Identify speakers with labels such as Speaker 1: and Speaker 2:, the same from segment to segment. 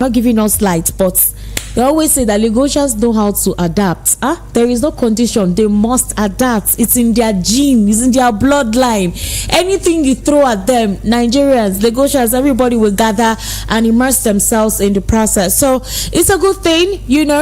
Speaker 1: not giving us light, but they always say that Lagosians know how to adapt. There is no condition. They must adapt. It's in their gene. It's in their bloodline. Anything you throw at them, Nigerians, Lagosians, everybody will gather and immerse themselves in the process. So it's a good thing,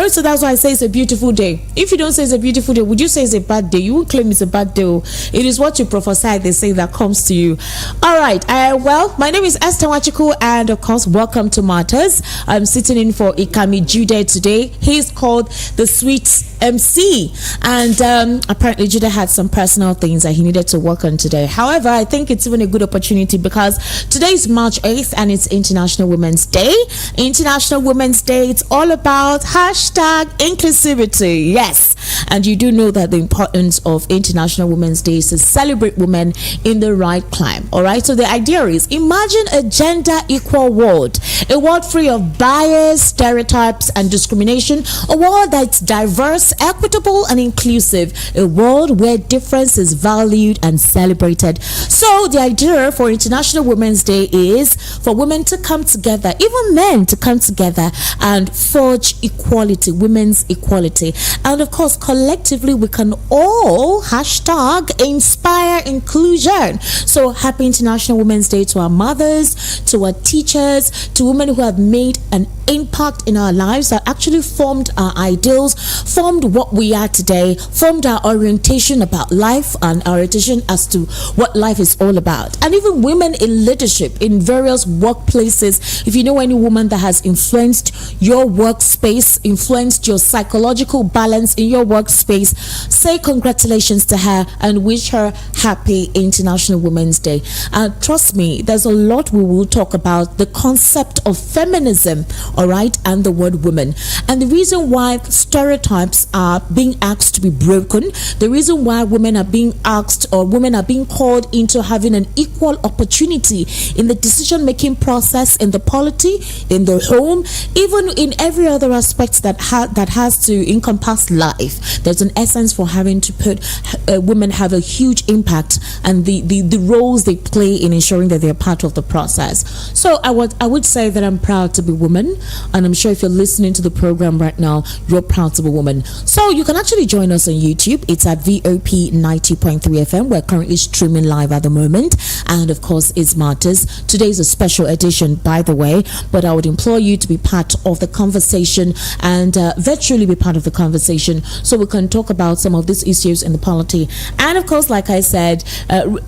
Speaker 1: So that's why I say it's a beautiful day. If you don't say it's a beautiful day, would you say it's a bad day? You won't claim it's a bad day. It is what you prophesy, they say, that comes to you. All right. Well, my name is Esther Wachiku, and of course, welcome to Matters. I'm sitting in for Ikami Jude today. He's called the Sweet MC, and apparently Judah had some personal things that he needed to work on today. However, I think it's even a good opportunity because today is March 8th and it's International Women's Day. International Women's Day, it's all about hashtag inclusivity. Yes, and you do know that the importance of International Women's Day is to celebrate women in the right climb. All right, so the idea is, imagine a gender equal world, a world free of bias, stereotypes and discrimination, a world that's diverse, equitable and inclusive, a world where difference is valued and celebrated. So the idea for International Women's Day is for women to come together, even men to come together and forge equality, women's equality. And of course, collectively we can all hashtag inspire inclusion. So happy International Women's Day to our mothers, to our teachers, to women who have made an impact in our lives, that actually formed our ideals, formed what we are today, formed our orientation about life and our orientation as to what life is all about. And even women in leadership in various workplaces. If you know any woman that has influenced your workspace, influenced your psychological balance in your workspace, say congratulations to her and wish her happy International Women's Day. And trust me, there's a lot we will talk about the concept of feminism, all right, and the word woman. And the reason why stereotypes are being asked to be broken, the reason why women are being asked or women are being called into having an equal opportunity in the decision-making process, in the polity, in the home, even in every other aspect that has to encompass life. There's an essence for having to put women have a huge impact, and the roles they play in ensuring that they're part of the process. So I would say that I'm proud to be a woman, and I'm sure if you're listening to the program right now, you're proud to be a woman. So you can actually join us on YouTube. It's at VOP 90.3 FM. We're currently streaming live at the moment, and of course it's Matters. Today is a special edition, by the way, but I would implore you to be part of the conversation and virtually be part of the conversation so we can talk about some of these issues in the polity, and of course, like I said,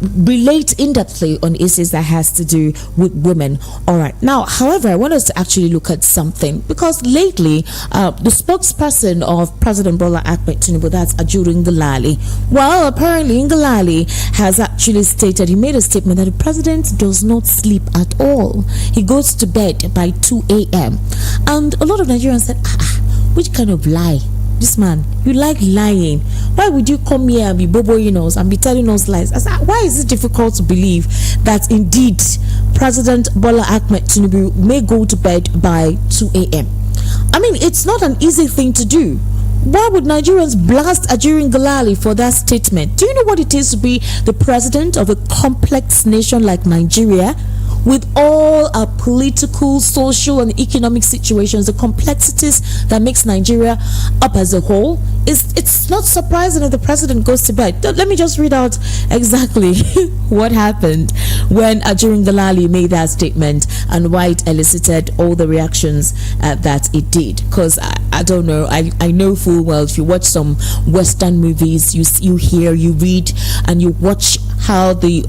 Speaker 1: relate in-depthly on issues that has to do with women. All right, now, however, I want us to actually look at something, because lately the spokesperson of President Bola Ahmed Tinubu, that's Ajuri Ngalale, well, apparently Ngalale has actually stated, he made a statement that the president does not sleep at all. He goes to bed by 2 a.m. and a lot of Nigerians said, which kind of lie? This man, you like lying. Why would you come here and be boboing us and be telling us lies? I said, why is it difficult to believe that indeed President Bola Ahmed Tinubu may go to bed by 2 a.m.? I mean, it's not an easy thing to do. Why would Nigerians blast Ajuri Ngalale for that statement? Do you know what it is to be the president of a complex nation like Nigeria? With all our political, social, and economic situations, the complexities that makes Nigeria up as a whole, it's not surprising that the president goes to bed. Let me just read out exactly what happened when Ajuri Ngalale made that statement and why it elicited all the reactions that it did. Because I don't know, I know full well, if you watch some Western movies, you hear, you read, and you watch how the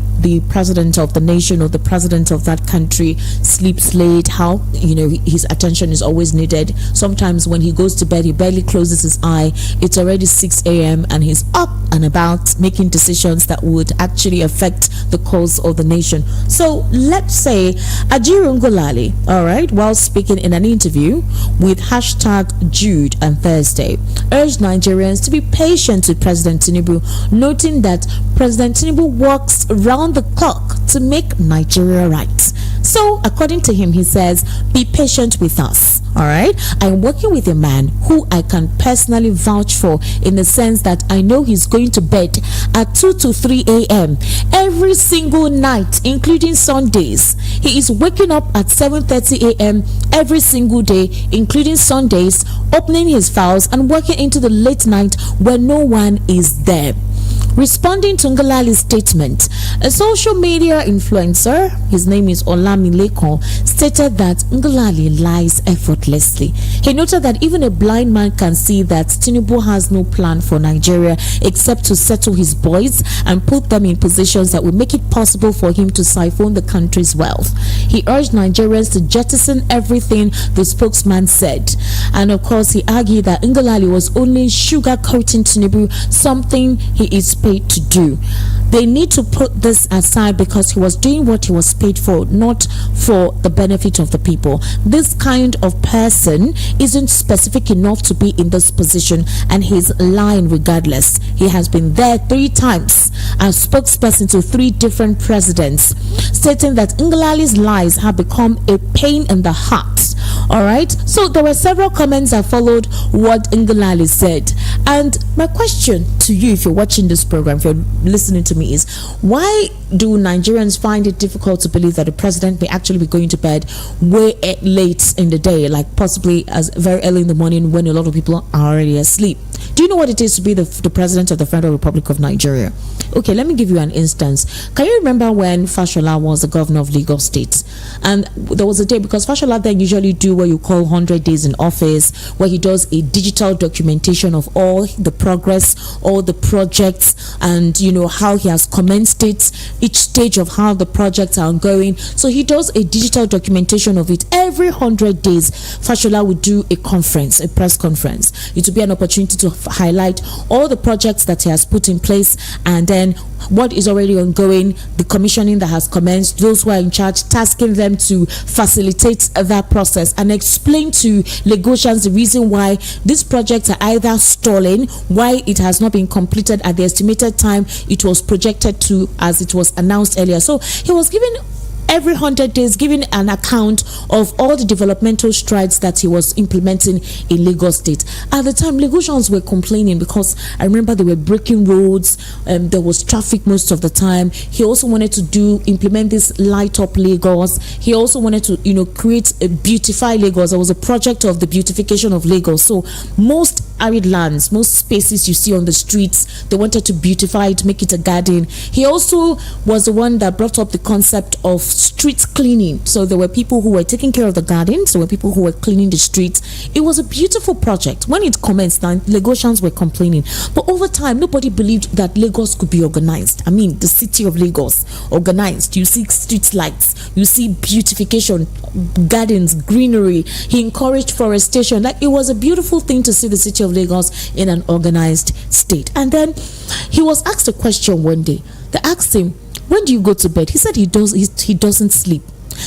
Speaker 1: president of the nation or the president of that country sleeps late, how his attention is always needed. Sometimes when he goes to bed, he barely closes his eye. It's already 6 a.m. and he's up and about making decisions that would actually affect the cause of the nation. So let's say Ajuri Ngalale, all right, while speaking in an interview with hashtag Jude on Thursday, urged Nigerians to be patient with President Tinubu, noting that President Tinubu works round the clock to make Nigeria right. So according to him, he says, be patient with us. All right, I'm working with a man who I can personally vouch for, in the sense that I know he's going to bed at 2 to 3 a.m. every single night, including Sundays. He is waking up at 7:30 a.m. every single day, including Sundays, opening his files and working into the late night when no one is there. Responding to Ngalali's statement, a social media influencer, his name is Olamilekon, stated that Ngalali lies effortlessly. He noted that even a blind man can see that Tinubu has no plan for Nigeria except to settle his boys and put them in positions that will make it possible for him to siphon the country's wealth. He urged Nigerians to jettison everything the spokesman said. And of course, he argued that Ngalali was only sugarcoating Tinubu, something he is paid to do. They need to put this aside because he was doing what he was paid for, not for the benefit of the people. This kind of person isn't specific enough to be in this position, and he's lying regardless. He has been there 3 times as spokesperson to 3 different presidents, stating that Ngalali's lies have become a pain in the heart. All right, so there were several comments that followed what Ngalali said, and my question to you, if you're watching this program, if you're listening to me, is why do Nigerians find it difficult to believe that the president may actually be going to bed way late in the day, like possibly as very early in the morning when a lot of people are already asleep? Do you know what it is to be the president of the Federal Republic of Nigeria? Okay, let me give you an instance. Can you remember when Fashola was the governor of Lagos State? And there was a day, because Fashola then usually do what you call 100 days in office, where he does a digital documentation of all the progress, all the projects, and you know how he has commenced it, each stage of how the projects are ongoing. So he does a digital documentation of it. Every 100 days, Fashola would do a conference, a press conference. It would be an opportunity to highlight all the projects that he has put in place, and then what is already ongoing, the commissioning that has commenced, those who are in charge, tasking them to facilitate that process and explain to Lagosians the reason why these projects are either stalling, why it has not been completed at the estimated time it was projected to, as it was announced earlier. So he was given every 100 days, giving an account of all the developmental strides that he was implementing in Lagos State. At the time, Lagosians were complaining because I remember they were breaking roads, there was traffic most of the time. He also wanted to implement this light up Lagos. He also wanted to, create a beautify Lagos. There was a project of the beautification of Lagos. So most arid lands, most spaces you see on the streets, they wanted to beautify it, make it a garden. He also was the one that brought up the concept of street cleaning. So there were people who were taking care of the gardens, there were people who were cleaning the streets. It was a beautiful project. When it commenced, Lagosians were complaining, but over time nobody believed that Lagos could be organized. I mean, the city of Lagos organized. You see street lights, you see beautification, gardens, greenery. He encouraged forestation. Like, it was a beautiful thing to see the city of Lagos in an organized state. And then he was asked a question one day. They asked him, when do you go to bed? He said he doesn't sleep.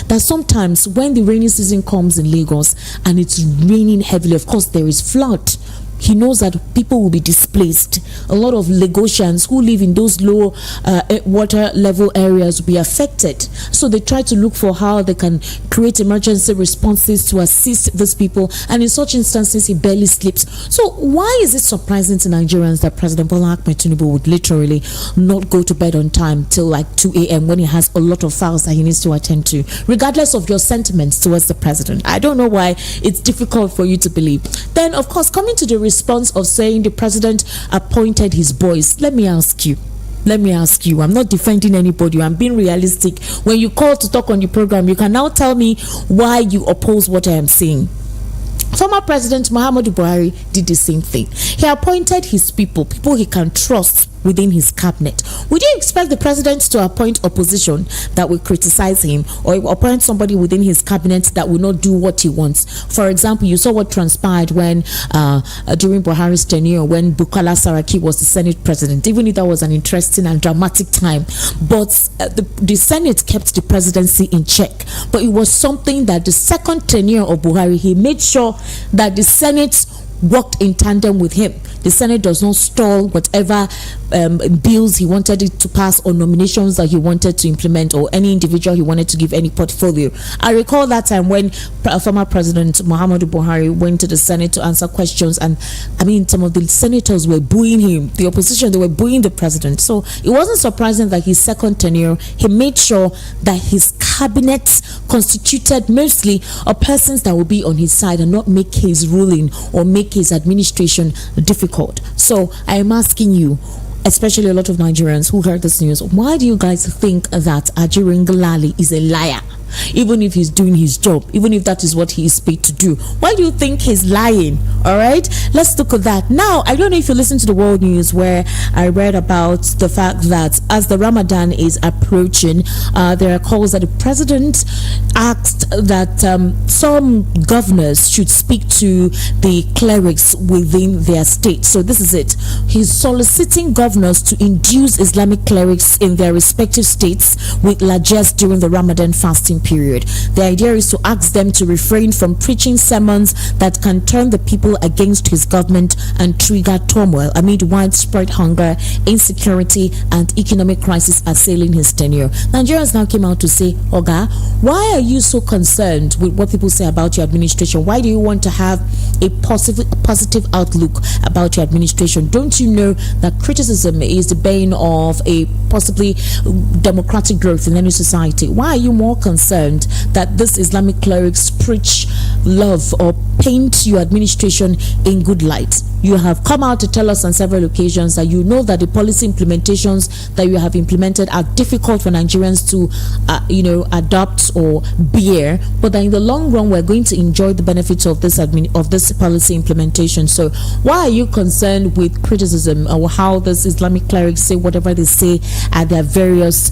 Speaker 1: That sometimes when the rainy season comes in Lagos and it's raining heavily, of course there is flood. He knows that people will be displaced. A lot of Lagosians who live in those low water level areas will be affected. So they try to look for how they can create emergency responses to assist these people. And in such instances, he barely sleeps. So why is it surprising to Nigerians that President Bola Ahmed Tinubu would literally not go to bed on time till like 2 a.m. when he has a lot of files that he needs to attend to, regardless of your sentiments towards the president? I don't know why it's difficult for you to believe. Then, of course, coming to the response of saying the president appointed his boys, let me ask you, I'm not defending anybody, I'm being realistic. When you call to talk on the program, you can now tell me why you oppose what I am saying. Former President Muhammadu Buhari did the same thing. He appointed his people he can trust within his cabinet. Would you expect the president to appoint opposition that will criticize him, or appoint somebody within his cabinet that will not do what he wants? For example, you saw what transpired when during Buhari's tenure, when Bukola Saraki was the Senate president. Even if that was an interesting and dramatic time, but the Senate kept the presidency in check. But it was something that the second tenure of Buhari, he made sure that the Senate worked in tandem with him. The Senate does not stall whatever bills he wanted it to pass or nominations that he wanted to implement or any individual he wanted to give any portfolio. I recall that time when former President Muhammadu Buhari went to the Senate to answer questions, and I mean, some of the senators were booing him. The opposition, they were booing the president. So it wasn't surprising that his second tenure, he made sure that his cabinet constituted mostly of persons that will be on his side and not make his ruling or make his administration difficult. So I am asking you, especially a lot of Nigerians who heard this news, why do you guys think that Ajirin Galali is a liar? Even if he's doing his job, even if that is what he is paid to do, why do you think he's lying? All right, let's look at that. Now, I don't know if you listen to the world news where I read about the fact that as the Ramadan is approaching, there are calls that the president asked that some governors should speak to the clerics within their state. So this is it. He's soliciting governors to induce Islamic clerics in their respective states with largesse during the Ramadan fasting period. The idea is to ask them to refrain from preaching sermons that can turn the people against his government and trigger turmoil amid widespread hunger, insecurity, and economic crisis assailing his tenure. Nigerians now came out to say, Oga, why are you so concerned with what people say about your administration? Why do you want to have a positive outlook about your administration? Don't you know that criticism is the bane of a possibly democratic growth in any society? Why are you more concerned that this Islamic clerics preach love or paint your administration in good light? You have come out to tell us on several occasions that you know that the policy implementations that you have implemented are difficult for Nigerians to adopt or bear, but that in the long run we're going to enjoy the benefits of this policy implementation. So why are you concerned with criticism or how this Islamic clerics say whatever they say at their various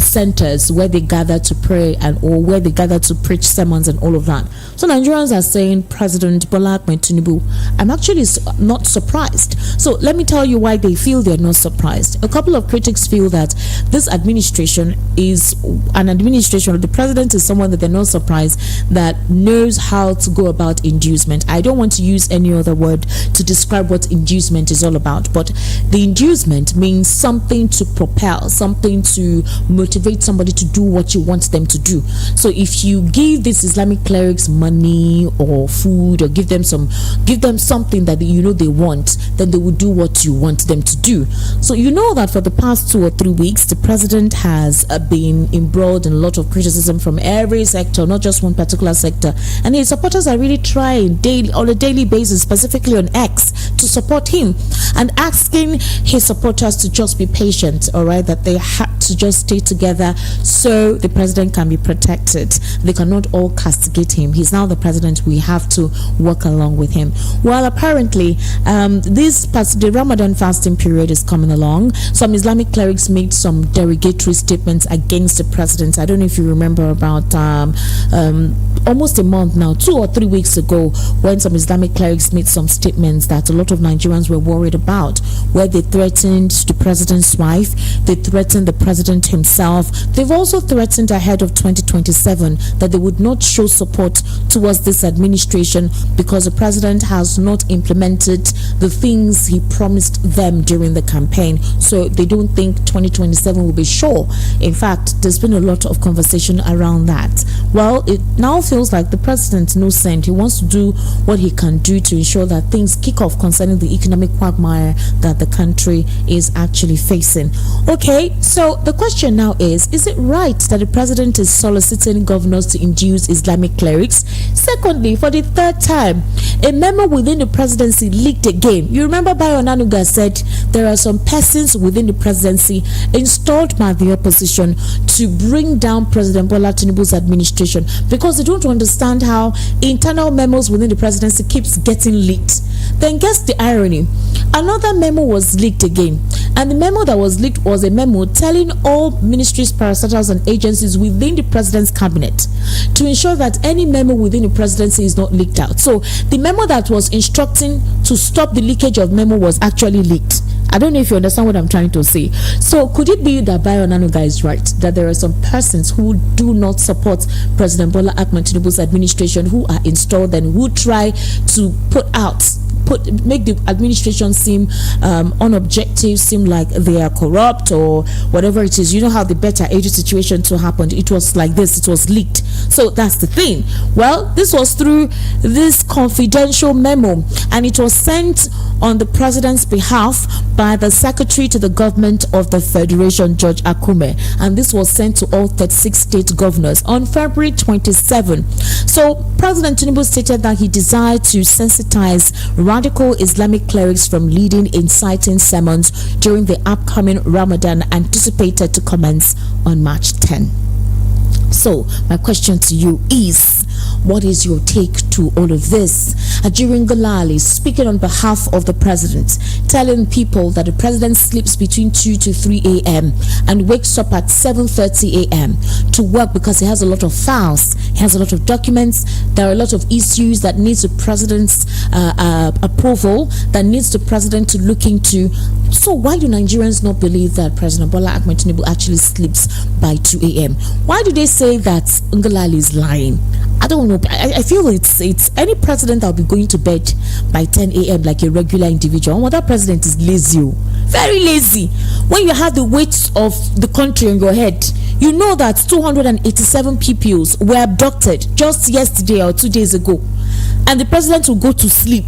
Speaker 1: centers where they gather to pray or where they gather to preach sermons and all of that? So Nigerians are saying, President Bola Ahmed Tinubu, I'm actually not surprised. So let me tell you why they feel they're not surprised. A couple of critics feel that this administration is an administration, or the president is someone that they're not surprised that knows how to go about inducement. I don't want to use any other word to describe what inducement is all about, but the inducement means something to propel, something to motivate somebody to do what you want them to do. So if you give these Islamic clerics money or food or give them something that you know they want, then they will do what you want them to do. So you know that for the past 2 or 3 weeks the president has been embroiled in a lot of criticism from every sector, not just one particular sector, and his supporters are really trying on a daily basis, specifically on X, to support him and asking his supporters to just be patient, all right, that they have to just stay together so the president can be protected. They cannot all castigate him. He's now the president. We have to work along with him. Well, apparently the Ramadan fasting period is coming along. Some Islamic clerics made some derogatory statements against the president. I don't know if you remember about almost a month now, 2 or 3 weeks ago, when some Islamic clerics made some statements that a lot of Nigerians were worried about, where they threatened the president's wife, they threatened the president himself. They've also threatened ahead of 2027 that they would not show support towards this administration because the president has not implemented the things he promised them during the campaign. So they don't think 2027 will be sure. In fact, there's been a lot of conversation around that. Well, it now feels like the president knows sent. He wants to do what he can do to ensure that things kick off concerning the economic quagmire that the country is actually facing. Okay, so the question now is it right that the president is soliciting governors to induce Islamic clerics? Secondly, for the third time, a memo within the presidency leaked again. You remember Bayo Onanuga said there are some persons within the presidency installed by the opposition to bring down President Bola Tinubu's administration because they don't understand how internal memos within the presidency keeps getting leaked. Then guess the irony. Another memo was leaked again, and the memo that was leaked was a memo telling all ministries, parastatals and agencies within the president's cabinet to ensure that any memo within the presidency is not leaked out. So the memo that was instructing to stop the leakage of memo was actually leaked. I don't know if you understand what I'm trying to say. So could it be that Bayo Onanuga is right, that there are some persons who do not support President Bola Ahmed Tinubu's administration, who are installed and who try to put out make the administration seem unobjective, seem like they are corrupt or whatever it is. You know how the Better Age situation too happened. It was like this. It was leaked. So that's the thing. Well, this was through this confidential memo, and it was sent on the president's behalf by the secretary to the government of the Federation, George Akume, and this was sent to all 36 state governors on February 27. So President Tinubu stated that he desired to sensitize radical Islamic clerics from leading inciting sermons during the upcoming Ramadan, anticipated to commence on March 10. So my question to you is, what is your take to all of this? Ajirin Galali, speaking on behalf of the president, telling people that the president sleeps between 2 to 3 a.m. and wakes up at 7:30 a.m. to work because he has a lot of files, he has a lot of documents, there are a lot of issues that needs the president's approval, that needs the president to look into. So why do Nigerians not believe that President Bola Ahmed Tinubu actually sleeps by 2 a.m.? Why do they say that Ngalali is lying? I don't know. I feel it's any president that will be going to bed by 10 a.m. like a regular individual. Well, that president is lazy, very lazy. When you have the weight of the country on your head, you know that 287 pupils were abducted just yesterday or 2 days ago, and the president will go to sleep.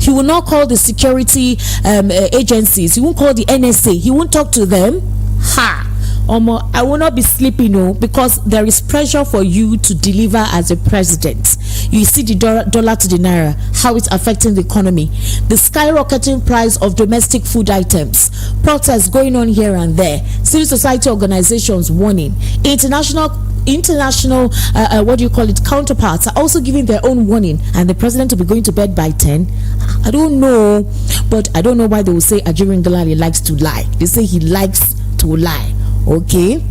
Speaker 1: He will not call the security agencies. He won't call the NSA. He won't talk to them. I will not be sleeping, because there is pressure for you to deliver as a president. You see the dollar to the naira, how it's affecting the economy, the skyrocketing price of domestic food items, protests going on here and there, civil society organizations warning, international counterparts are also giving their own warning, and the president will be going to bed by 10. I don't know, but I don't know why they will say Ajirin Galali likes to lie. They say he likes to lie. Okay,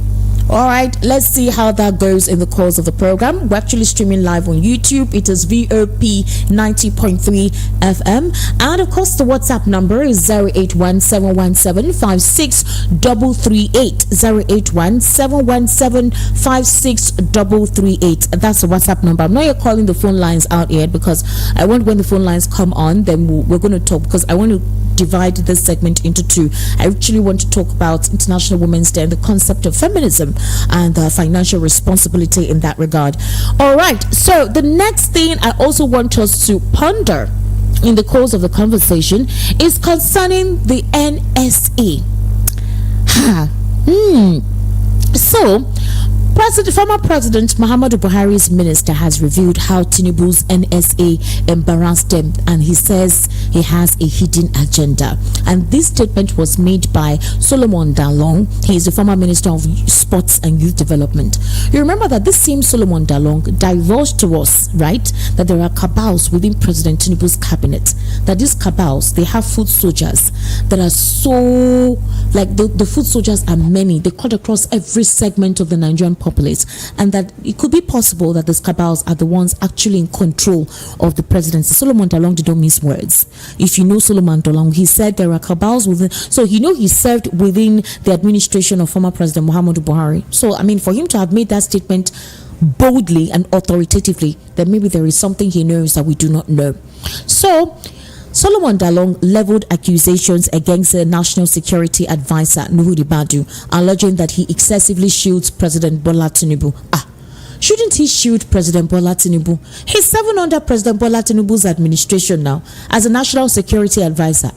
Speaker 1: all right, let's see how that goes in the course of the program. We're actually streaming live on YouTube. It is VOP 90.3 FM, and of course the WhatsApp number is 081-717-56338. 081-717-56338. That's the WhatsApp number. I'm not yet calling the phone lines out yet, because I want, when the phone lines come on, then we're going to talk, because I want to divide this segment into two. I actually want to talk about International Women's Day and the concept of feminism and financial responsibility in that regard. All right, so the next thing I also want us to ponder in the course of the conversation is concerning the NSA. So former President Muhammadu Buhari's minister has revealed how Tinubu's NSA embarrassed him, and he says he has a hidden agenda. And this statement was made by Solomon Dalong. He is the former Minister of Sports and Youth Development. You remember that this same Solomon Dalong divulged to us, right, that there are cabals within President Tinubu's cabinet, that these cabals, they have foot soldiers that are so, like the foot soldiers are many. They cut across every segment of the Nigerian populace, and that it could be possible that these cabals are the ones actually in control of the presidency. Solomon Dalong did not mince words. If you know Solomon Dalong, he said there are cabals within, so he served within the administration of former President Muhammadu Buhari. So I mean, for him to have made that statement boldly and authoritatively, then maybe there is something he knows that we do not know. So Solomon Dalong leveled accusations against the National Security Advisor Nuhu Ribadu, alleging that he excessively shields President Bola Tinubu. Shouldn't he shield President Bola Tinubu? He's serving under President Bola Tinubu's administration now as a National Security Advisor.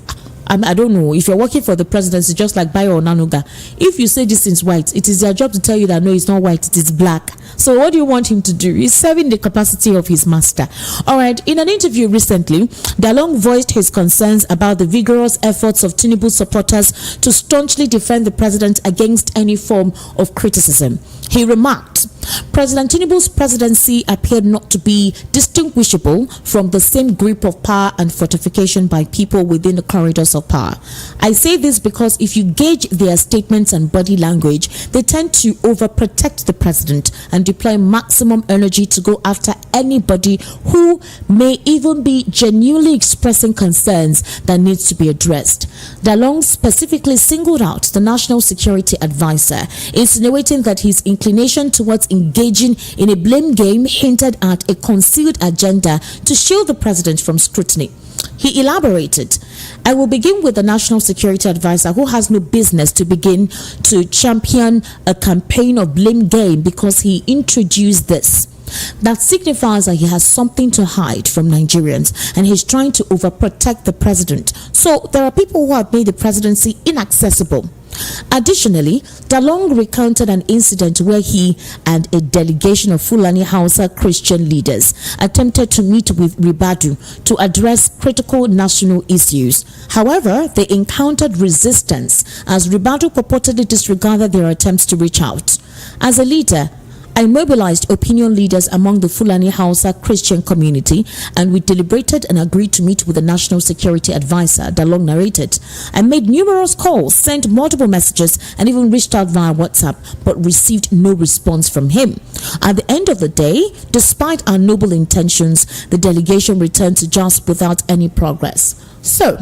Speaker 1: I don't know, if you're working for the presidency, just like Bayo Onanuga, if you say this is white, it is their job to tell you that no, it's not white, it is black. So what do you want him to do? He's serving the capacity of his master. All right, in an interview recently, Dalong voiced his concerns about the vigorous efforts of Tinubu supporters to staunchly defend the president against any form of criticism. He remarked, President Tinubu's presidency appeared not to be distinguishable from the same grip of power and fortification by people within the corridors of power. I say this because if you gauge their statements and body language, they tend to overprotect the president and deploy maximum energy to go after anybody who may even be genuinely expressing concerns that needs to be addressed. Dalong specifically singled out the National Security Advisor, insinuating that his inclination towards engaging in a blame game hinted at a concealed agenda to shield the president from scrutiny. He elaborated, "I will begin with the National Security Advisor, who has no business to begin to champion a campaign of blame game because he introduced this. That signifies that he has something to hide from Nigerians and he's trying to overprotect the president. So there are people who have made the presidency inaccessible." Additionally, Dalong recounted an incident where he and a delegation of Fulani Hausa Christian leaders attempted to meet with Ribadu to address critical national issues. However, they encountered resistance as Ribadu purportedly disregarded their attempts to reach out. "As a leader, I mobilized opinion leaders among the Fulani Hausa Christian community and we deliberated and agreed to meet with the National Security Advisor," Dalong narrated. "I made numerous calls, sent multiple messages and even reached out via WhatsApp but received no response from him. At the end of the day, despite our noble intentions, the delegation returned to JAS without any progress." So,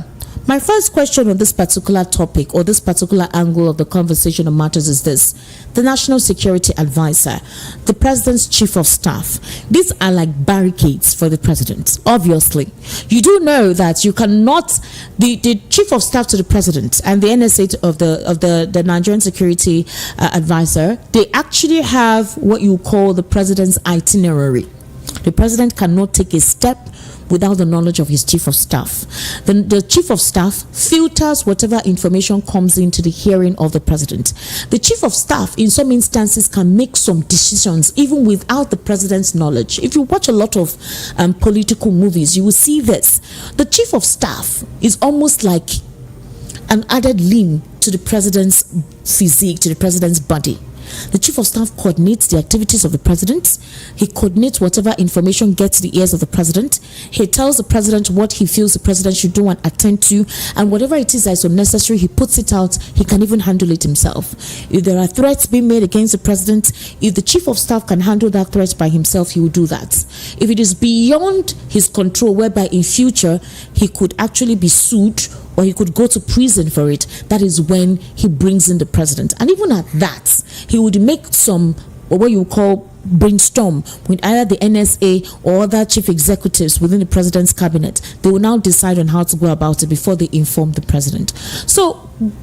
Speaker 1: my first question on this particular topic or this particular angle of the conversation of matters is this. The National Security Advisor, the President's Chief of Staff, these are like barricades for the President, obviously. You do know that you cannot, the Chief of Staff to the President and the NSA of the Nigerian Security Advisor, they actually have what you call the President's itinerary. The President cannot take a step without the knowledge of his Chief of Staff. The Chief of Staff filters whatever information comes into the hearing of the President. The Chief of Staff, in some instances, can make some decisions even without the President's knowledge. If you watch a lot of political movies, you will see this. The Chief of Staff is almost like an added limb to the President's physique, to the President's body. The Chief of Staff coordinates the activities of the President. He coordinates whatever information gets to the ears of the President. He tells the President what he feels the President should do and attend to, and whatever it is that is unnecessary, he puts it out. He can even handle it himself. If there are threats being made against the President, if the Chief of Staff can handle that threat by himself, he will do that. If it is beyond his control, whereby in future he could actually be sued or he could go to prison for it, that is when he brings in the President. And even at that, he would make some, or what you call brainstorm with either the NSA or other chief executives within the President's cabinet. They will now decide on how to go about it before they inform the President. So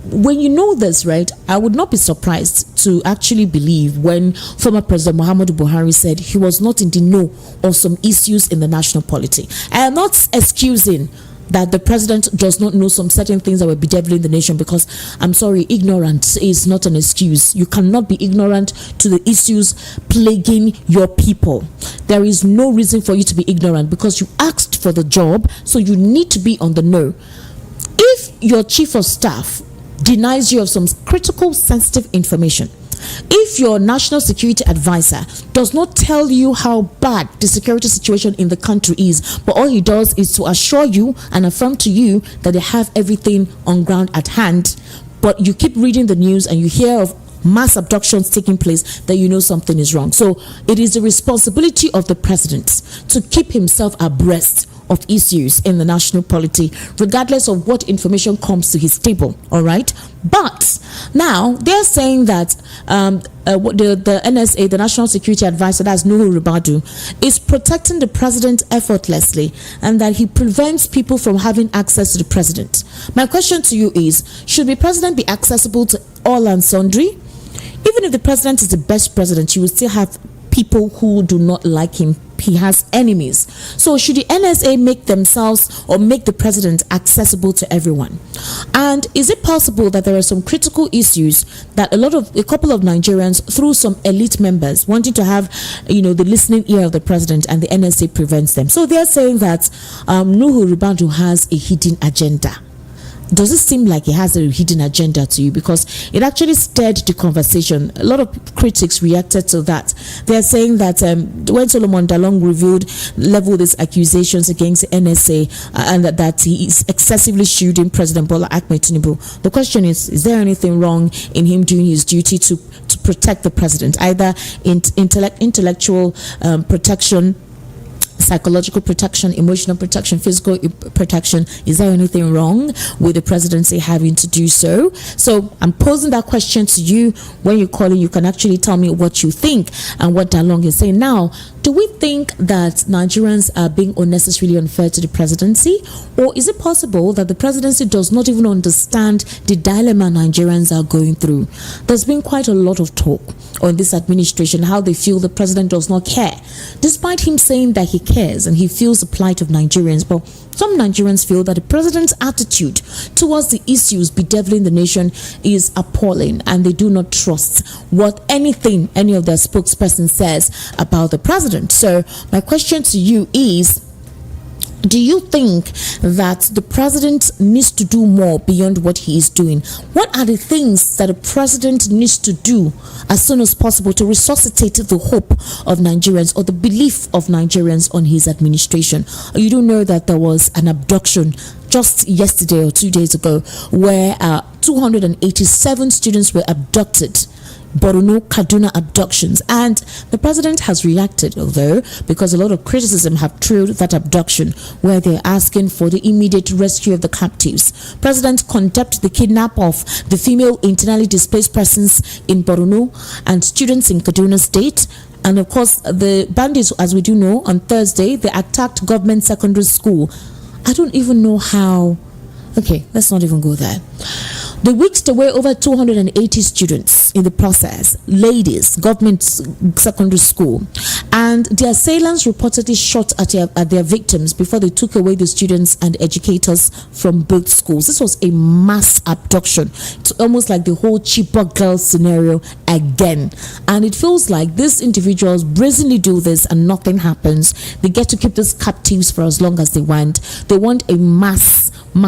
Speaker 1: when you know this, right, I would not be surprised to actually believe when former President Muhammadu Buhari said he was not in the know of some issues in the national polity. I am not excusing that the President does not know some certain things that were bedeviling the nation, because I'm sorry, ignorance is not an excuse. You cannot be ignorant to the issues plaguing your people. There is no reason for you to be ignorant because you asked for the job, so you need to be on the know. If your Chief of Staff denies you of some critical sensitive information, if your National Security Advisor does not tell you how bad the security situation in the country is, but all he does is to assure you and affirm to you that they have everything on ground at hand, but you keep reading the news and you hear of mass abductions taking place, that you know something is wrong. So it is the responsibility of the President to keep himself abreast of issues in the national polity, regardless of what information comes to his table. All right, but now they're saying that the NSA, the National Security Advisor, that's Nuhu Ribadu, is protecting the President effortlessly, and that he prevents people from having access to the President. My question to you is: should the President be accessible to all and sundry? Even if the President is the best president, you will still have people who do not like him. He has enemies. So should the NSA make themselves or make the President accessible to everyone? And is it possible that there are some critical issues that a couple of Nigerians, through some elite members, wanting to have, the listening ear of the President, and the NSA prevents them? So they're saying that Nuhu Ribadu has a hidden agenda. Does it seem like he has a hidden agenda to you? Because it actually stirred the conversation. A lot of critics reacted to that. They're saying that when Solomon Dalong leveled his accusations against the NSA and that he is excessively shielding President Bola Ahmed Tinubu, the question is there anything wrong in him doing his duty to protect the President, either in intellectual protection psychological protection, emotional protection, physical protection. Is there anything wrong with the presidency having to do so? So I'm posing that question to you. When you call in, you can actually tell me what you think and what Dalong is saying. Now, do we think that Nigerians are being unnecessarily unfair to the presidency? Or is it possible that the presidency does not even understand the dilemma Nigerians are going through? There's been quite a lot of talk on this administration, how they feel the president does not care, despite him saying that he cares and he feels the plight of Nigerians. But some Nigerians feel that the president's attitude towards the issues bedeviling the nation is appalling, and they do not trust what anything any of their spokesperson says about the president. So my question to you is, do you think that the president needs to do more beyond what he is doing? What are the things that the president needs to do as soon as possible to resuscitate the hope of Nigerians or the belief of Nigerians on his administration? You do know that there was an abduction just yesterday or 2 days ago where 287 students were abducted. Borno, Kaduna abductions, and the president has reacted, although, because a lot of criticism have trailed that abduction, where they're asking for the immediate rescue of the captives. President condemned the kidnap of the female internally displaced persons in Borno and students in Kaduna State. And of course, the bandits, as we do know, on Thursday they attacked government secondary school. I don't even know how. Okay, let's not even go there. They whisked away over 280 students in the process, ladies, government secondary school, and the assailants reportedly shot at their victims before they took away the students and educators from both schools. This was a mass abduction. It's almost like the whole Chibok girls scenario again, and it feels like these individuals brazenly do this and nothing happens. They get to keep these captives for as long as they want. They want a mass they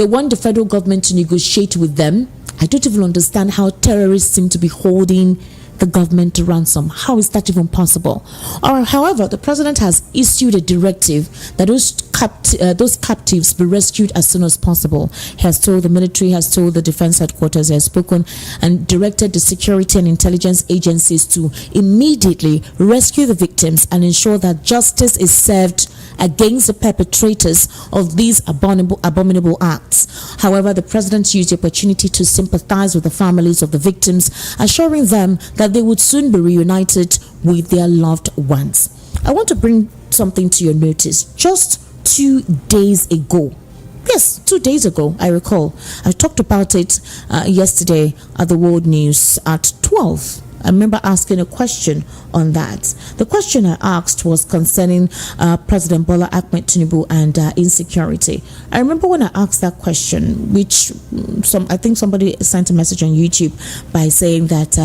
Speaker 1: want the federal government to negotiate with them. I don't even understand how terrorists seem to be holding the government to ransom. How is that even possible? However, the president has issued a directive that those captives be rescued as soon as possible. He has told the military, has told the defense headquarters, he has spoken and directed the security and intelligence agencies to immediately rescue the victims and ensure that justice is served against the perpetrators of these abominable acts. However, the president used the opportunity to sympathize with the families of the victims, assuring them that they would soon be reunited with their loved ones. I want to bring something to your notice. Just 2 days ago, yes, 2 days ago, I recall, I talked about it yesterday at the World News at 12. I remember asking a question on that. The question I asked was concerning President Bola Ahmed Tinubu and insecurity. I remember when I asked that question, which I think somebody sent a message on YouTube by saying that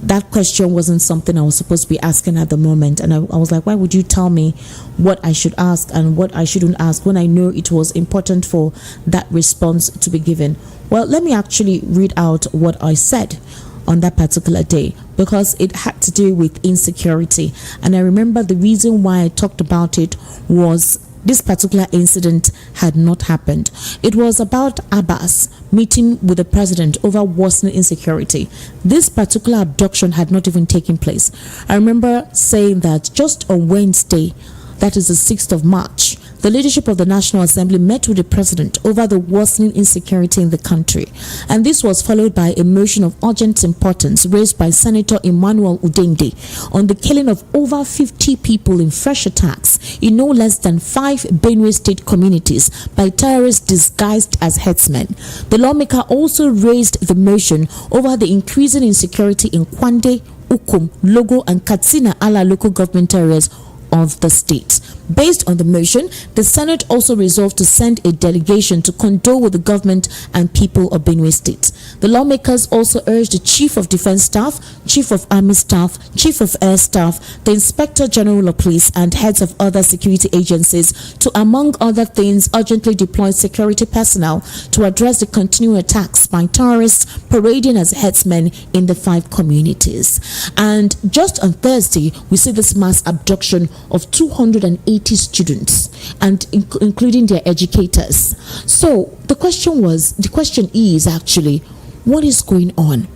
Speaker 1: that question wasn't something I was supposed to be asking at the moment. And I was like, why would you tell me what I should ask and what I shouldn't ask when I know it was important for that response to be given? Well, let me actually read out what I said on that particular day, because it had to do with insecurity. And I remember the reason why I talked about it was this particular incident had not happened. It was about Abbas meeting with the president over worsening insecurity. This particular abduction had not even taken place. I remember saying that just on Wednesday, that is the 6th of March, the leadership of the National Assembly met with the president over the worsening insecurity in the country. And this was followed by a motion of urgent importance raised by Senator Emmanuel Udende on the killing of over 50 people in fresh attacks in no less than 5 Benue State communities by terrorists disguised as herdsmen. The lawmaker also raised the motion over the increasing insecurity in Kwande, Ukum, Logo, and Katsina Ala local government areas of the state. Based on the motion, the Senate also resolved to send a delegation to condole with the government and people of Benue State. The lawmakers also urged the Chief of Defense Staff, Chief of Army Staff, Chief of Air Staff, the Inspector General of Police, and heads of other security agencies to, among other things, urgently deploy security personnel to address the continuing attacks by terrorists parading as headsmen in the 5 communities. And just on Thursday, we see this mass abduction of 280 students, and including their educators. So the question is actually, what is going on?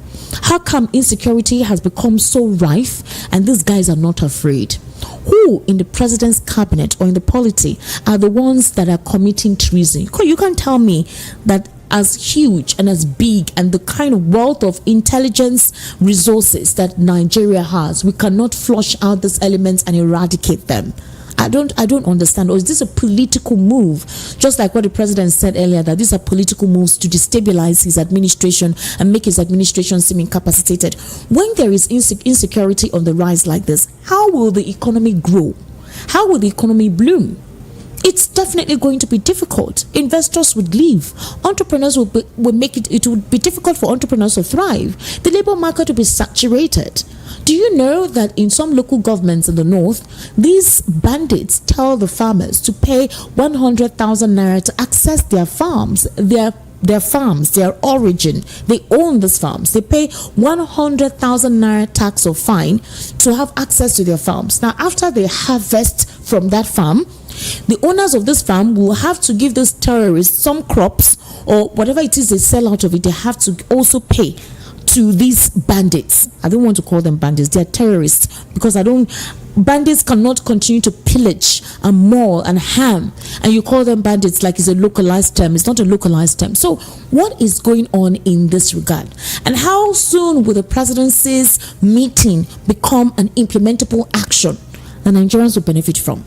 Speaker 1: How come insecurity has become so rife and these guys are not afraid? who in the president's cabinet or in the polity are the ones that are committing treason? You can't tell me that as huge and as big and the kind of wealth of intelligence resources that Nigeria has, we cannot flush out these elements and eradicate them. I don't understand. Or is this a political move? Just like what the president said earlier, that these are political moves to destabilize his administration and make his administration seem incapacitated. When there is insecurity on the rise like this, how will the economy grow? How will the economy bloom? It's definitely going to be difficult. Investors would leave. Entrepreneurs will make it would be difficult for entrepreneurs to thrive. The labor market will be saturated. Do you know that in some local governments in the north, these bandits tell the farmers to pay 100,000 naira to access their farms, their farms, their origin. They own these farms. They pay 100,000 naira tax or fine to have access to their farms. Now, after they harvest from that farm, the owners of this farm will have to give these terrorists some crops or whatever it is they sell out of it. They have to also pay to these bandits. I don't want to call them bandits. They're terrorists because bandits cannot continue to pillage and maul and harm, and you call them bandits like it's a localized term. It's not a localized term. So what is going on in this regard? And how soon will the presidency's meeting become an implementable action that Nigerians will benefit from?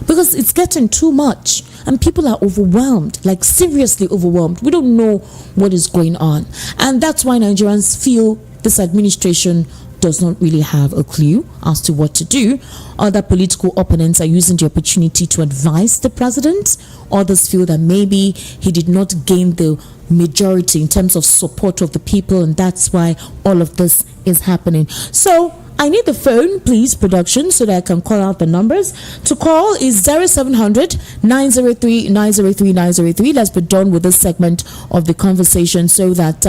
Speaker 1: Because it's getting too much and people are overwhelmed, like seriously overwhelmed. We don't know what is going on. And that's why Nigerians feel this administration does not really have a clue as to what to do. Other political opponents are using the opportunity to advise the president. Others feel that maybe he did not gain the majority in terms of support of the people, and that's why all of this is happening. So I need the phone, please, production, so that I can call out the numbers. To call is 0700 903 903 903. Let's be done with this segment of the conversation so that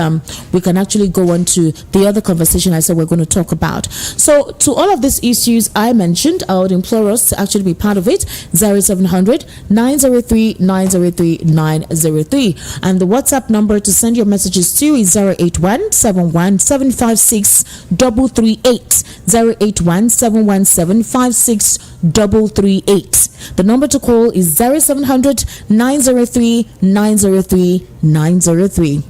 Speaker 1: we can actually go on to the other conversation I said we're going to talk about. So to all of these issues I mentioned, I would implore us to actually be part of it. 0700 903 903 903. And the WhatsApp number to send your messages to is 081 71 756 338. 081-717-56338. The number to call is 0700 903 903 903.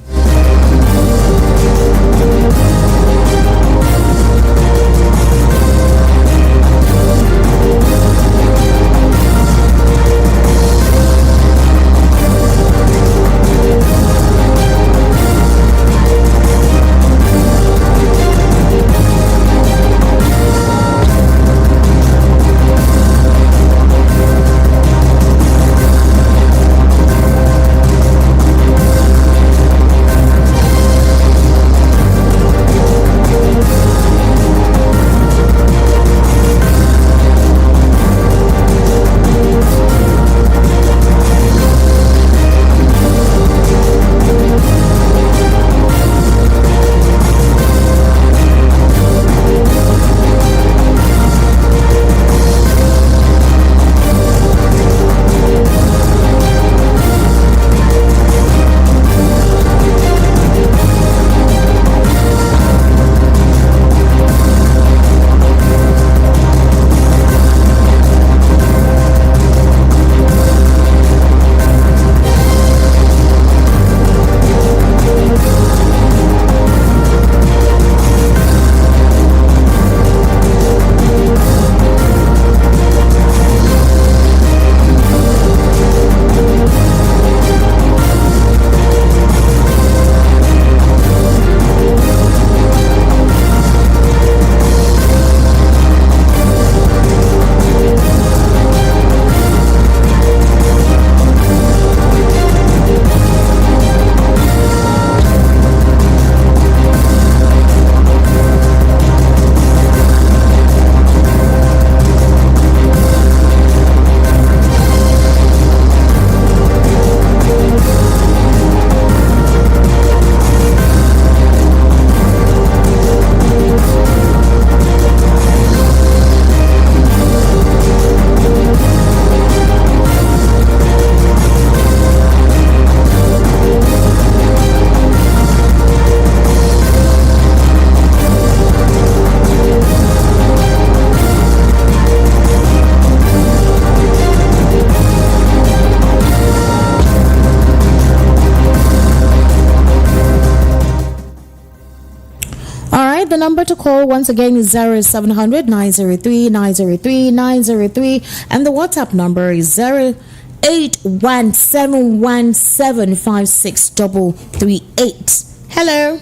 Speaker 1: number to call once again is 0700 903 903 903, and the WhatsApp number is 08171756338. Hello,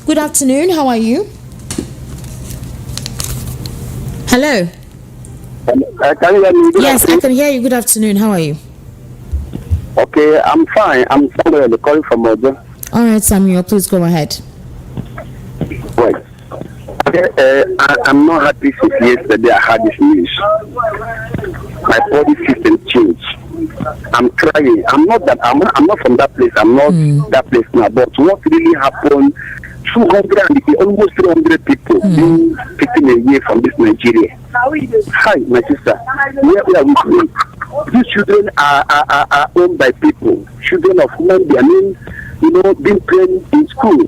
Speaker 1: good afternoon. How are you? Hello.
Speaker 2: Can you hear me?
Speaker 1: Yes, I can hear you. Good afternoon. How are you?
Speaker 2: Okay, I'm fine. I'm Samuel calling from Ojo.
Speaker 1: All right, Samuel, please go ahead.
Speaker 2: Wait. Okay, I'm not happy since yesterday I had this news. My body system changed. I'm crying. I'm not from that place. I'm not that place now. But what really happened? 200 almost 300 people being taken away from this Nigeria. Hi, my sister. Where are we going? These children are owned by people. Children of men. I mean, being trained in school.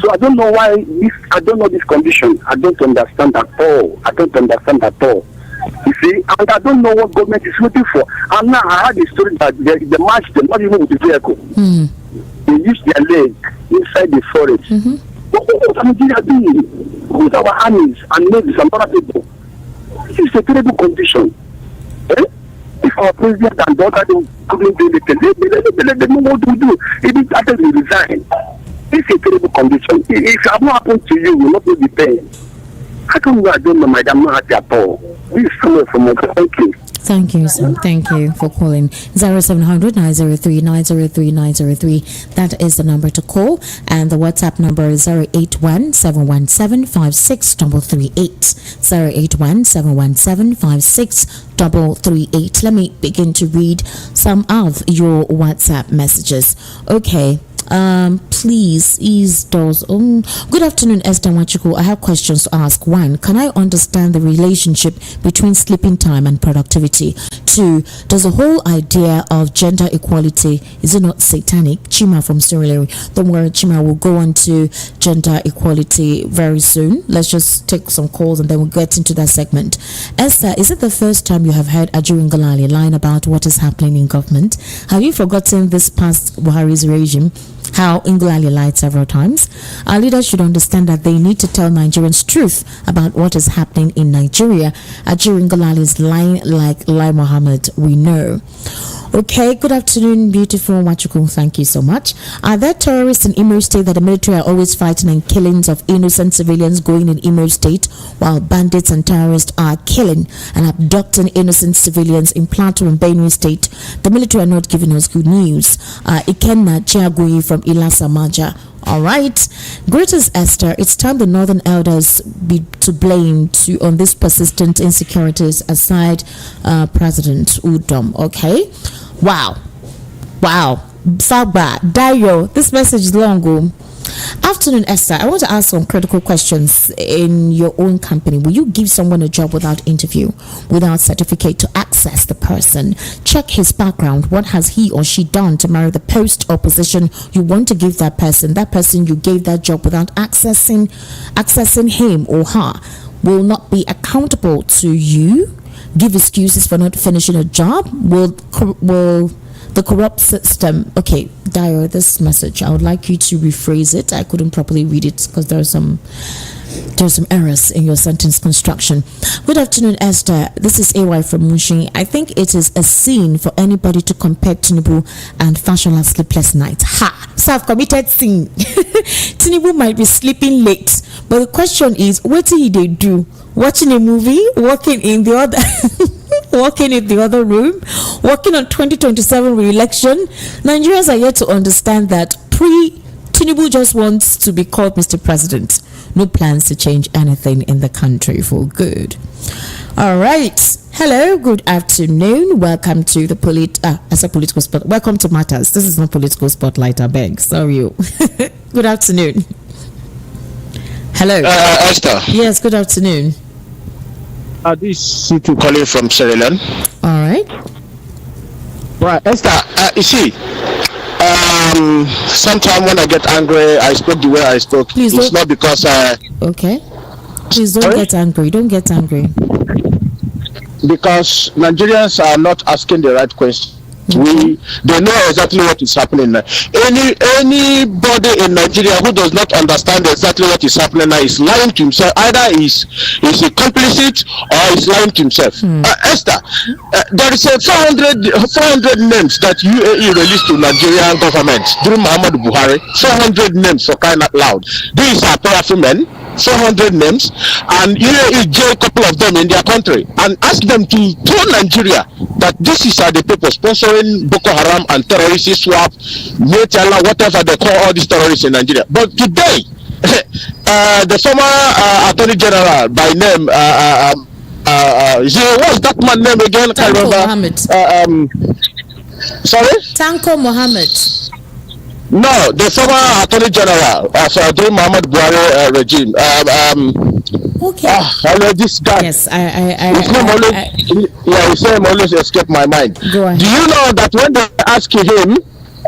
Speaker 2: So I don't know why this. I don't know this condition. I don't understand at all. You see, and I don't know what government is looking for. And now I heard the story that the march, they're not even with the vehicle. They use their leg inside the forest. What is Nigeria doing with our armies and navies and other people? This is a terrible condition. If our president and daughter couldn't do anything, let them know what to do. If it actually resign, this is a terrible condition. If it has not happened to you, you will not be pain. I don't know, my I'm not happy at all. This is somewhere from us. Thank you.
Speaker 1: Thank you, sir. Thank you for calling. 0700 903 903 903. That is the number to call. And the WhatsApp number is 081 717 56338. 081 717 56338. Let me begin to read some of your WhatsApp messages. Okay. Please ease doors. Good afternoon, Esther Wachuku. I have questions to ask. 1, can I understand the relationship between sleeping time and productivity? 2, does the whole idea of gender equality, is it not satanic? Chima from Sierra. Don't worry, Chima will go on to gender equality very soon. Let's just take some calls and then we'll get into that segment. Esther, is it the first time you have heard Ajuri Ngalale lying about what is happening in government? Have you forgotten this past Buhari's regime? How Ngalale lied several times. Our leaders should understand that they need to tell Nigerians truth about what is happening in Nigeria. Ajuri Ngalale is lying like Lai Mohammed, we know. Okay, good afternoon, beautiful Wachuku. Thank you so much. Are there terrorists in Imo State that the military are always fighting and killings of innocent civilians going in Imo State, while bandits and terrorists are killing and abducting innocent civilians in Plateau and Benue State? The military are not giving us good news. Ikenna Chiagui from Ilasa Maja. All right. Greetings, Esther. It's time the Northern Elders be to blame on these persistent insecurities aside President Udom. Okay. Wow. Fagba, Dayo, this message is long. Afternoon, Esther. I want to ask some critical questions. In your own company, will you give someone a job without interview, without certificate to access the person? Check his background. What has he or she done to merit the post or position you want to give that person? That person you gave that job without accessing him or her will not be accountable to you. Give excuses for not finishing a job. Will the corrupt system. Okay, Dio, this message, I would like you to rephrase it. I couldn't properly read it because there's some errors in your sentence construction. Good afternoon, Esther. This is AY from Mushin. I think it is a sin for anybody to compare Tinubu and Fashola sleepless nights. Ha! Self-committed sin. Tinubu might be sleeping late, but the question is, what did they do? Watching a movie, walking in the other room, working on 2027 re-election. Nigerians are yet to understand that Tinubu just wants to be called Mr. President. No plans to change anything in the country for good. All right. Hello, good afternoon. Welcome to the political spot. Welcome to Matters. This is not political spotlight, I beg. Sorry. Good afternoon. Hello.
Speaker 3: Esther.
Speaker 1: Yes, good afternoon.
Speaker 3: This is Situ calling from Sierra Leone.
Speaker 1: All right.
Speaker 3: Right, Esther, you see, sometimes when I get angry, I spoke the way I spoke.
Speaker 1: Please
Speaker 3: it's not because
Speaker 1: okay. Please don't get angry. Don't get angry.
Speaker 3: Because Nigerians are not asking the right question. They know exactly what is happening now. Anybody in Nigeria who does not understand exactly what is happening now is lying to himself. Either is a complicit or is lying to himself. Esther, there is a 400 names that UAE released to Nigerian government during Muhammadu Buhari. 400 names, for crying out loud. These are powerful men. 400 names, and UAE jail a couple of them in their country and ask them to tell Nigeria that this is the people sponsoring Boko Haram and terrorists, swap, whatever they call all these terrorists in Nigeria. But today, the former Attorney General by name, what's that man name again?
Speaker 1: Tanko Mohammed.
Speaker 3: Sorry?
Speaker 1: Tanko Mohammed.
Speaker 3: No, the former Attorney General of the Muhammad Buhari regime.
Speaker 1: Okay.
Speaker 3: This guy.
Speaker 1: Yes,
Speaker 3: his name always escape my mind.
Speaker 1: Go ahead.
Speaker 3: Do you know that when they ask him,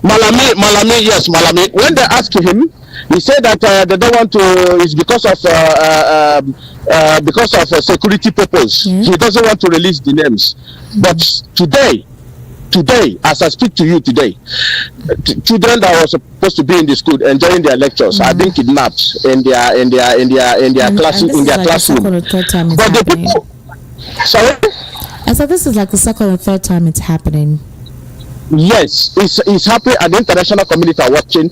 Speaker 3: Malami, when they ask him, he said that they don't want to. It's because of security purpose. He doesn't want to release the names. But today, as I speak to you today, children that were supposed to be in the school enjoying their lectures are being kidnapped in their classroom. But the people, sorry?
Speaker 1: I said this is like the second or third time it's happening.
Speaker 3: Yes, it's happening, and the international community are watching,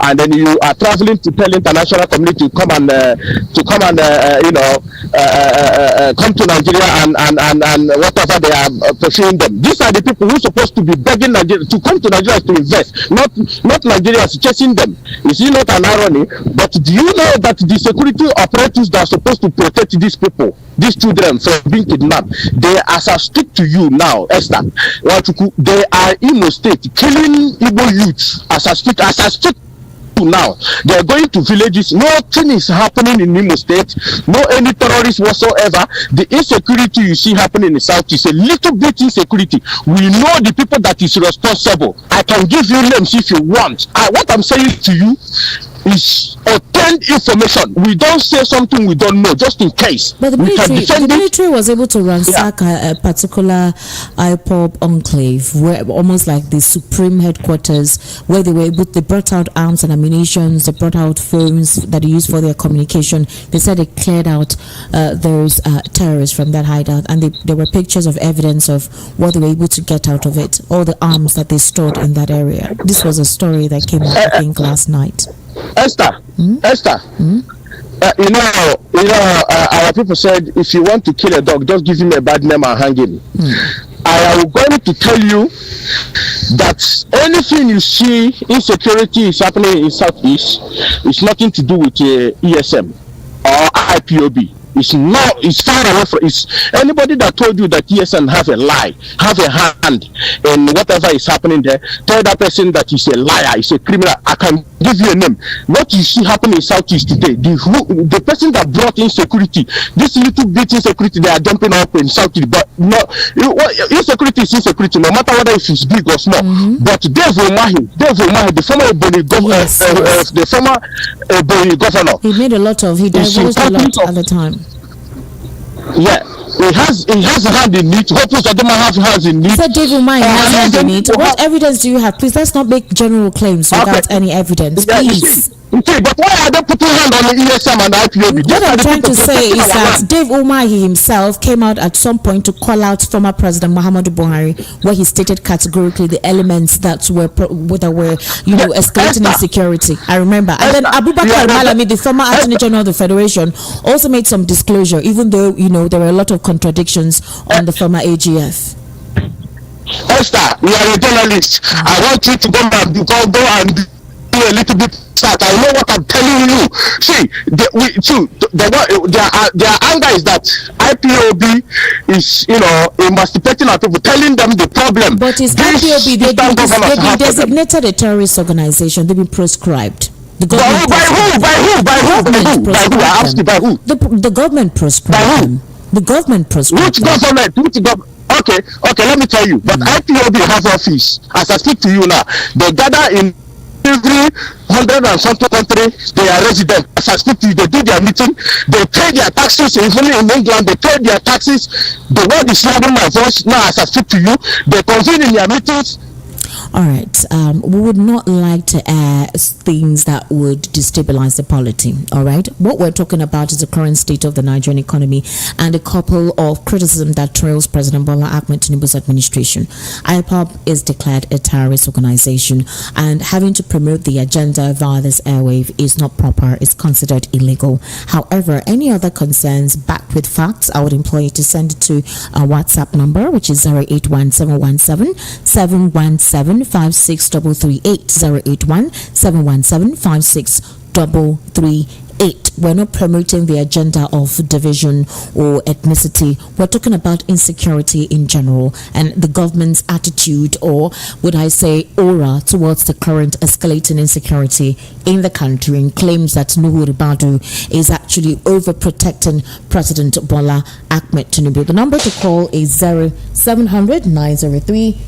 Speaker 3: and then you are traveling to tell international community to come and come to Nigeria and whatever they are pursuing them. These are the people who are supposed to be begging Nigeria to come to Nigeria to invest, not Nigeria chasing them. Is it not an irony? But do you know that the security operatives that are supposed to protect these people, these children from being kidnapped, they, as I speak to you now, Esther, they are Imo State killing Igbo youths as I speak to now. They are going to villages. Nothing is happening in Imo State. No any terrorists whatsoever. The insecurity you see happening in the south is a little bit insecurity. We know the people that is responsible. I can give you names if you want. What I'm saying to you is obtained information. We don't say something we don't know, just in case.
Speaker 1: But the military was able to ransack a particular IPOB enclave, where almost like the supreme headquarters, where they brought out arms and ammunition, they brought out phones that they used for their communication. They said they cleared out those terrorists from that hideout, and there were pictures of evidence of what they were able to get out of it, all the arms that they stored in that area. This was a story that came out, I think, last night.
Speaker 3: Esther, our people said if you want to kill a dog, just give him a bad name and hang him. I am going to tell you that anything you see insecurity is happening in Southeast is nothing to do with ESM or IPOB. It's far away from. It's anybody that told you that ESN have a hand in whatever is happening there. Tell that person that he's a liar, he's a criminal. I can give you a name. What you see happening in Southeast today, the person that brought insecurity, this little bit insecurity they are jumping up in Southeast, but no, insecurity is insecurity, no matter whether it's big or small. But Dave Umahi, the former Ebonyi governor,
Speaker 1: he made a lot of, he divulged a lot at the time.
Speaker 3: Yeah, he has a hand in it. Hopefully, I don't have hands in it.
Speaker 1: So Dave Umahi has hands in it. What evidence do you have? Please, let's not make general claims without any evidence, please.
Speaker 3: Okay, but why are they putting hand on the ESM and the IPOB?
Speaker 1: What I'm trying to say is that Dave Umahi himself came out at some point to call out former President Muhammadu Buhari, where he stated categorically the elements that were escalating insecurity. I remember. And then Abubakar Malami, the former Attorney General of the Federation, also made some disclosure, even though there were a lot of contradictions on the former AGF.
Speaker 3: Esther, you are a journalist. I want you to go and do a little bit. I know what I'm telling you. See, their anger is that IPOB is, emancipating our people, telling them the problem.
Speaker 1: But it's IPOB, they've been designated a terrorist organization. They've been proscribed. The government
Speaker 3: by who? I asked you, by who?
Speaker 1: The government proscribed them. The government proscribed them.
Speaker 3: Which government? Okay, let me tell you. But IPOB has office. As I speak to you now, they gather in every 100 and something country, they are resident. As I speak to you, they do their meeting, they pay their taxes. Even in England, they pay their taxes. The world is hearing my voice now as I speak to you. They convene in their meetings.
Speaker 1: All right. We would not like to air things that would destabilize the polity. All right. What we're talking about is the current state of the Nigerian economy and a couple of criticism that trails President Bola Ahmed Tinubu's administration. IPOB is declared a terrorist organization, and having to promote the agenda via this airwave is not proper. It's considered illegal. However, any other concerns backed with facts, I would implore you to send it to our WhatsApp number, which is 081-717-717-56338. 081-717-56338. We're not promoting the agenda of division or ethnicity. We're talking about insecurity in general and the government's attitude, or would I say aura, towards the current escalating insecurity in the country, and claims that Nuhu Ribadu is actually overprotecting President Bola Ahmed Tinubu. The number to call is 0700 903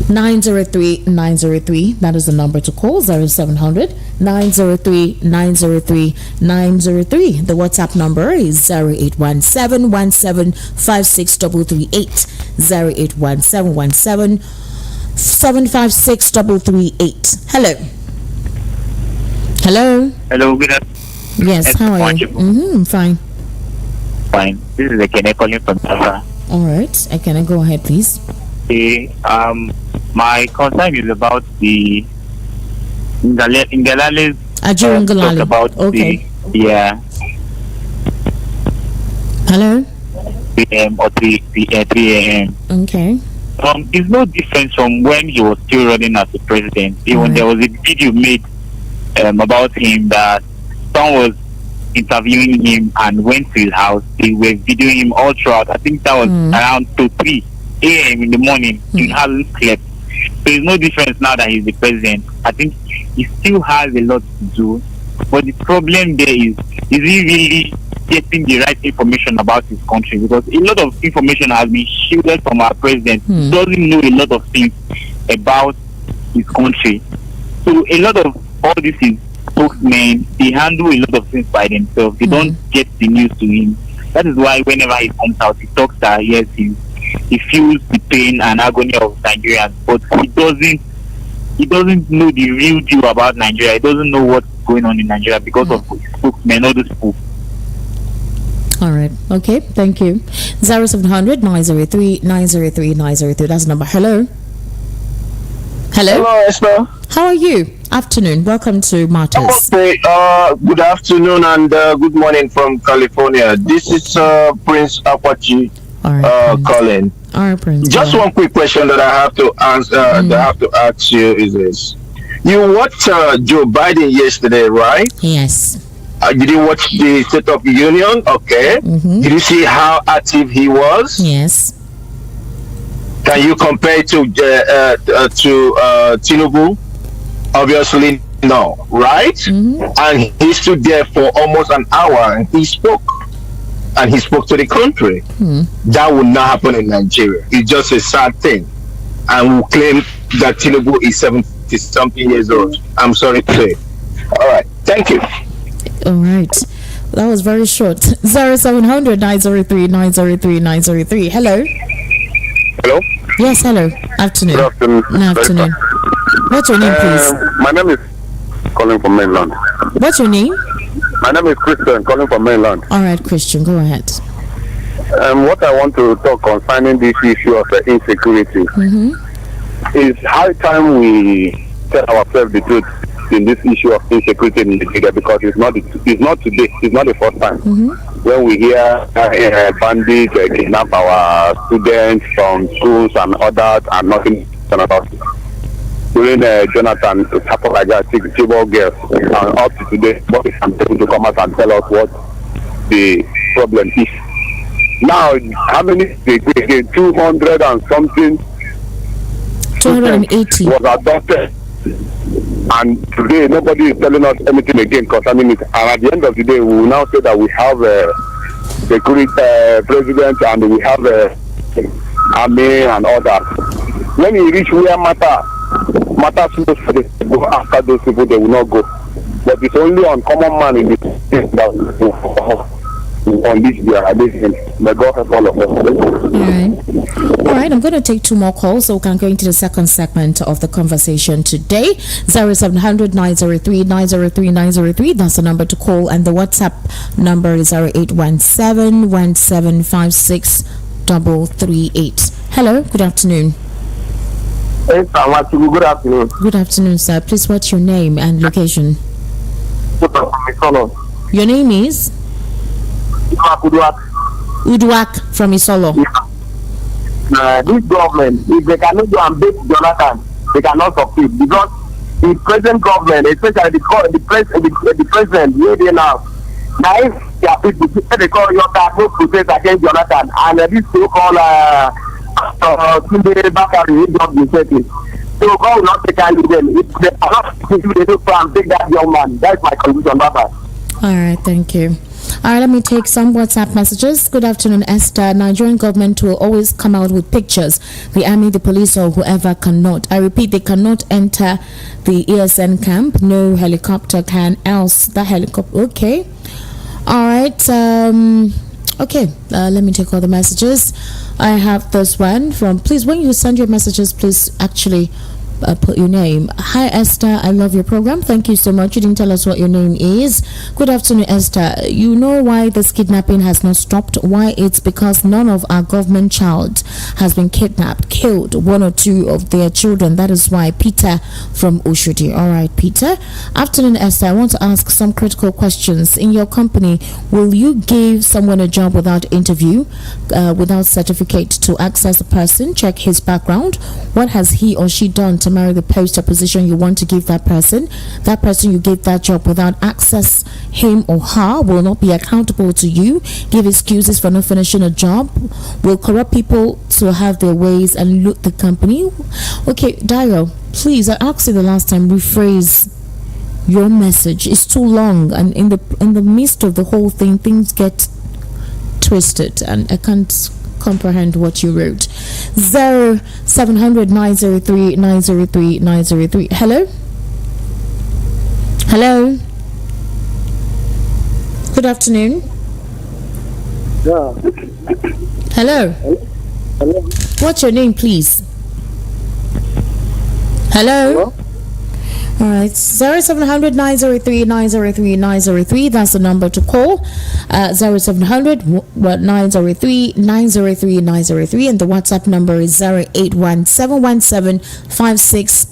Speaker 1: 903. That is the number to call, 0700 903 903. The WhatsApp number is 081-717-56338. 081-717-756-338. Hello,
Speaker 4: good afternoon.
Speaker 1: Yes, how are you? Fine.
Speaker 4: This is Ekene calling from Tara.
Speaker 1: All right, Ekene, go ahead, please.
Speaker 4: My concern is about the Ngalale's
Speaker 1: Ngalale.
Speaker 4: About
Speaker 1: okay.
Speaker 4: Hello? 3 a.m. or 3 a.m.
Speaker 1: Okay.
Speaker 4: It's no different from when he was still running as the president. Even there was a video made about him that someone was interviewing him and went to his house. They were videoing him all throughout. I think that was around 3 a.m. in the morning. He hasn't slept. So there's no difference now that he's the president. I think he still has a lot to do. But the problem there is he really getting the right information about his country? Because a lot of information has been shielded from our president. He doesn't know a lot of things about his country. So a lot of all these spokesmen, they handle a lot of things by themselves. They don't get the news to him. That is why whenever he comes out, he talks that yes, he feels the pain and agony of Nigerians, but he doesn't know the real deal about Nigeria. He doesn't know what's going on in Nigeria because of his spokesmen, all those people.
Speaker 1: All right. Okay. Thank you. 0700 903 903 903. That's the number. Hello.
Speaker 3: Hello, Esther.
Speaker 1: How are you? Afternoon. Welcome to Matters.
Speaker 3: Okay. Good afternoon and good morning from California. This is Prince Apache calling.
Speaker 1: All right, Prince.
Speaker 3: Just one quick question that I have to answer. That I have to ask you is this: you watched Joe Biden yesterday, right?
Speaker 1: Yes.
Speaker 3: Did you watch the State of the Union? Okay. Did you see how active he was?
Speaker 1: Yes.
Speaker 3: Can you compare it to Tinubu? Obviously, no, right? And he stood there for almost an hour and he spoke. And he spoke to the country. That would not happen in Nigeria. It's just a sad thing. And we claim that Tinubu is 70-something years old. I'm sorry to say. All right. Thank you.
Speaker 1: All right. That was very short. 0700 903 903 903. Hello.
Speaker 2: Hello?
Speaker 1: Yes, hello. Afternoon.
Speaker 2: Good afternoon.
Speaker 1: Good afternoon. What's your name, please?
Speaker 2: My name is calling from mainland.
Speaker 1: What's your name?
Speaker 2: My name is Christian, calling from mainland.
Speaker 1: All right, Christian, go ahead.
Speaker 2: What I want to talk concerning this issue of insecurity is high time we tell ourselves the truth in this issue of insecurity in Nigeria, because it's not today, it's not the first time when we hear bandits kidnap our students from schools and others and nothing about it. During Jonathan, it happened like that, 6 girls, and up to today, but we can able to come out and tell us what the problem is. Now, how many? 200 and something.
Speaker 1: 280
Speaker 2: was adopted, and today nobody is telling us anything again concerning it. And at the end of the day, we will now say that we have a security president and we have a army and all that. When you reach where matter matter so for them to go after those people, they will not go. But it's only on common man in the state that will go on this day. May God help all of us.
Speaker 1: All right, I'm going to take 2 more calls so we can go into the second segment of the conversation today. 0700 903 903 903. That's the number to call, and the WhatsApp number is 0817 1756 338. Hello, good afternoon.
Speaker 2: Hey, good afternoon.
Speaker 1: Good afternoon, sir. Please, what's your name and location? Your name is? Udwak from Isolo.
Speaker 2: This government, if they cannot do and beat Jonathan, they cannot succeed, because the present government, especially the president, here now if there are people, they call your go protest against Jonathan, and this so-called Tunde Bakari is not being. So God will not take care of them. If they are not, they do and take that young man. That's my conclusion. Bye-bye.
Speaker 1: All right, thank you. All right, let me take some WhatsApp messages. Good afternoon, Esther. Nigerian government will always come out with pictures. The army, the police, or whoever cannot. I repeat, they cannot enter the ESN camp. No helicopter can, else the helicopter. Okay. All right. Okay. Let me take all the messages. I have this one from, please, when you send your messages, please actually put your name. Hi Esther, I love your program. Thank you so much. You didn't tell us what your name is. Good afternoon, Esther. You know why this kidnapping has not stopped? Why? It's because none of our government child has been kidnapped, killed 1 or 2 of their children. That is why. Peter from Oshodi. All right, Peter. Afternoon, Esther. I want to ask some critical questions. In your company, will you give someone a job without interview, without certificate, to access a person, check his background? What has he or she done to marry the post or position you want to give that person? That person you gave that job without access, him or her will not be accountable to you. Give excuses for not finishing a job. Will corrupt people to have their ways and loot the company. Okay, Dario, please, I asked you the last time, rephrase your message. It's too long, and in the midst of the whole thing, things get twisted, and I can't comprehend what you wrote. 0700 903 903 903. Hello. Good afternoon.
Speaker 2: Yeah.
Speaker 1: Hello. What's your name, please? Hello. All right, 0700 903 903 903. That's the number to call. 0700 903 903 903, and the WhatsApp number is 081717 56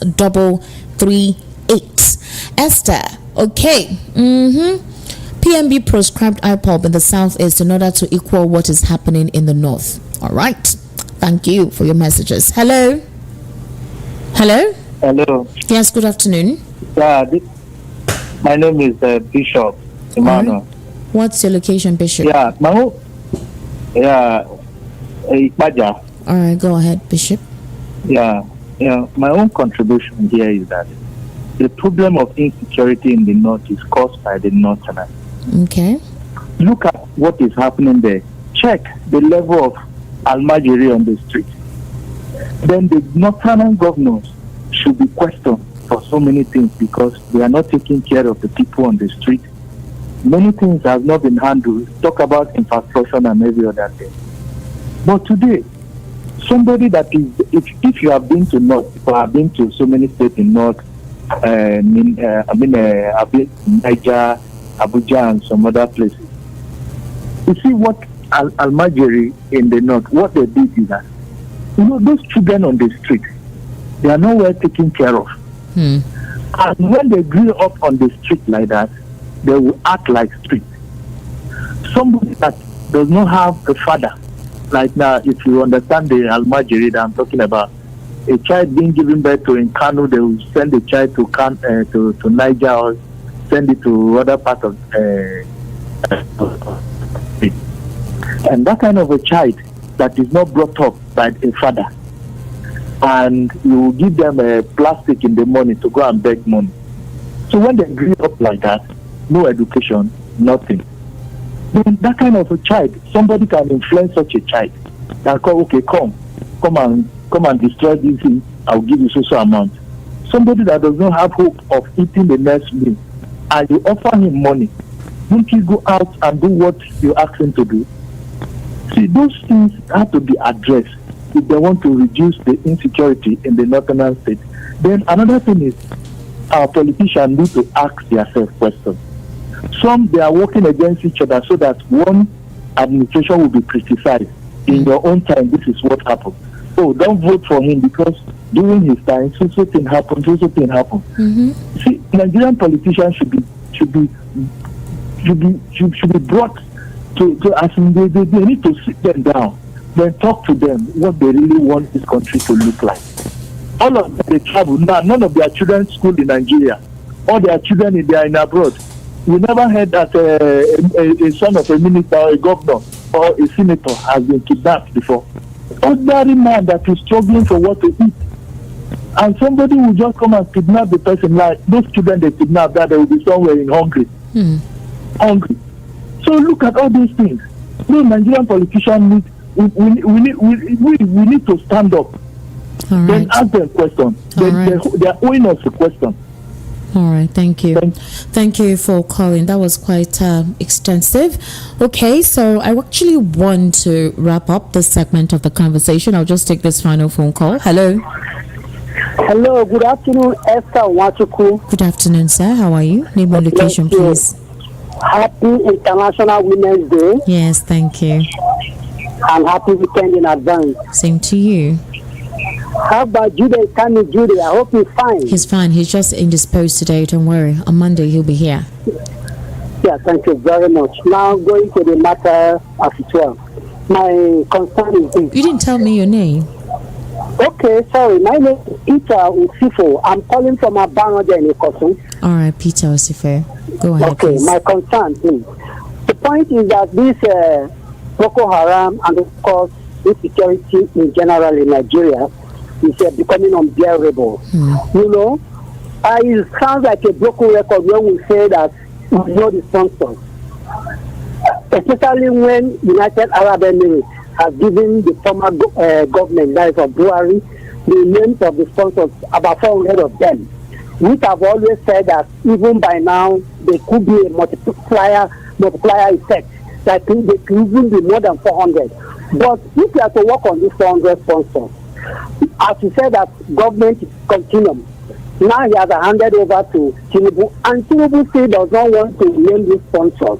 Speaker 1: Esther. Okay. PMB prescribed IPOB in the southeast in order to equal what is happening in the north. All right. Thank you for your messages. Hello.
Speaker 5: Hello.
Speaker 1: Yes, good afternoon.
Speaker 5: Yeah, my name is Bishop Emmanuel.
Speaker 1: What's your location, Bishop?
Speaker 5: Yeah, Ipaja.
Speaker 1: All right, go ahead, Bishop.
Speaker 5: Yeah, my own contribution here is that the problem of insecurity in the north is caused by the northerners.
Speaker 1: Okay.
Speaker 5: Look at what is happening there. Check the level of Almajiri on the street. Then the northern governors should be questioned for so many things, because they are not taking care of the people on the street. Many things have not been handled. Talk about infrastructure and every other thing. But today, somebody that is, if you have been to North, or have been to so many states in North, I've been Niger, Abuja, and some other places. You see what Almajiri in the North, what they did is that, those children on the street, they are nowhere taken care of. And when they grew up on the street like that, they will act like street. Somebody that does not have a father, like now, if you understand the Almajiri that I'm talking about, a child being given birth to in Kano, they will send the child to Niger, or send it to other part of and that kind of a child that is not brought up by a father, and you will give them a plastic in the morning to go and beg money. So when they grow up like that, no education, nothing. Then that kind of a child, somebody can influence such a child. They call, okay, come and destroy this thing. I'll give you so amount. somebody that does not have hope of eating the next meal, and you offer him money, won't he go out and do what you ask him to do? See, those things have to be addressed if they want to reduce the insecurity in the northern state. Then another thing is, our politicians need to ask themselves questions. Some, they are working against each other so that one administration will be criticized. In your own time, this is what happened. Oh, don't vote for him because during his time, so thing happened, so thing happened. See, Nigerian politicians should be brought to as in they need to sit them down, then talk to them what they really want this country to look like. All of them, they travel now. None of their children school in Nigeria. All their children they are in abroad. We never heard that a son of a minister or a governor or a senator has been kidnapped before. Ordinary man that is struggling for what to eat, and somebody will just come and kidnap the person. Like those children they kidnap, that they will be somewhere in hungry. So look at all these things. No, Nigerian politicians we need to stand up.
Speaker 1: All right.
Speaker 5: Then ask them questions. They are owing us a question.
Speaker 1: All right, thank you. Thank you for calling. That was quite extensive. Okay, so I actually want to wrap up this segment of the conversation. I'll just take this final phone call. Hello.
Speaker 6: Hello, good afternoon, Esther Wachuku.
Speaker 1: Good afternoon, sir. How are you? Name and location, please.
Speaker 6: Happy International Women's Day.
Speaker 1: Yes, thank you.
Speaker 6: And happy weekend in advance.
Speaker 1: Same to you.
Speaker 6: How about Jude? Jude? I hope he's fine.
Speaker 1: He's fine. He's just indisposed today. Don't worry. On Monday, he'll be here.
Speaker 6: Yeah, thank you very much. Now, going to the matter as well. My concern is this.
Speaker 1: You didn't tell me your name.
Speaker 6: Okay, sorry. My name is Peter Usifo. I'm calling from Abanoja in Ikosun.
Speaker 1: All right, Peter Usifo. Go ahead,
Speaker 6: okay,
Speaker 1: please.
Speaker 6: My concern is, the point is that this Boko Haram and, of course, insecurity in general in Nigeria is becoming unbearable. You know, it sounds like a broken record when we say that we know the sponsors, especially when United Arab Emirates has given the former government, that is of Buhari, the names of the sponsors, about 400 of them, which have always said that even by now there could be a multiplier effect, that they could even be more than 400. But if you have to work on these 400 sponsors, as you said that government is continuum, now he has handed over to Tinubu, and Tinubu still does not want to name these sponsors.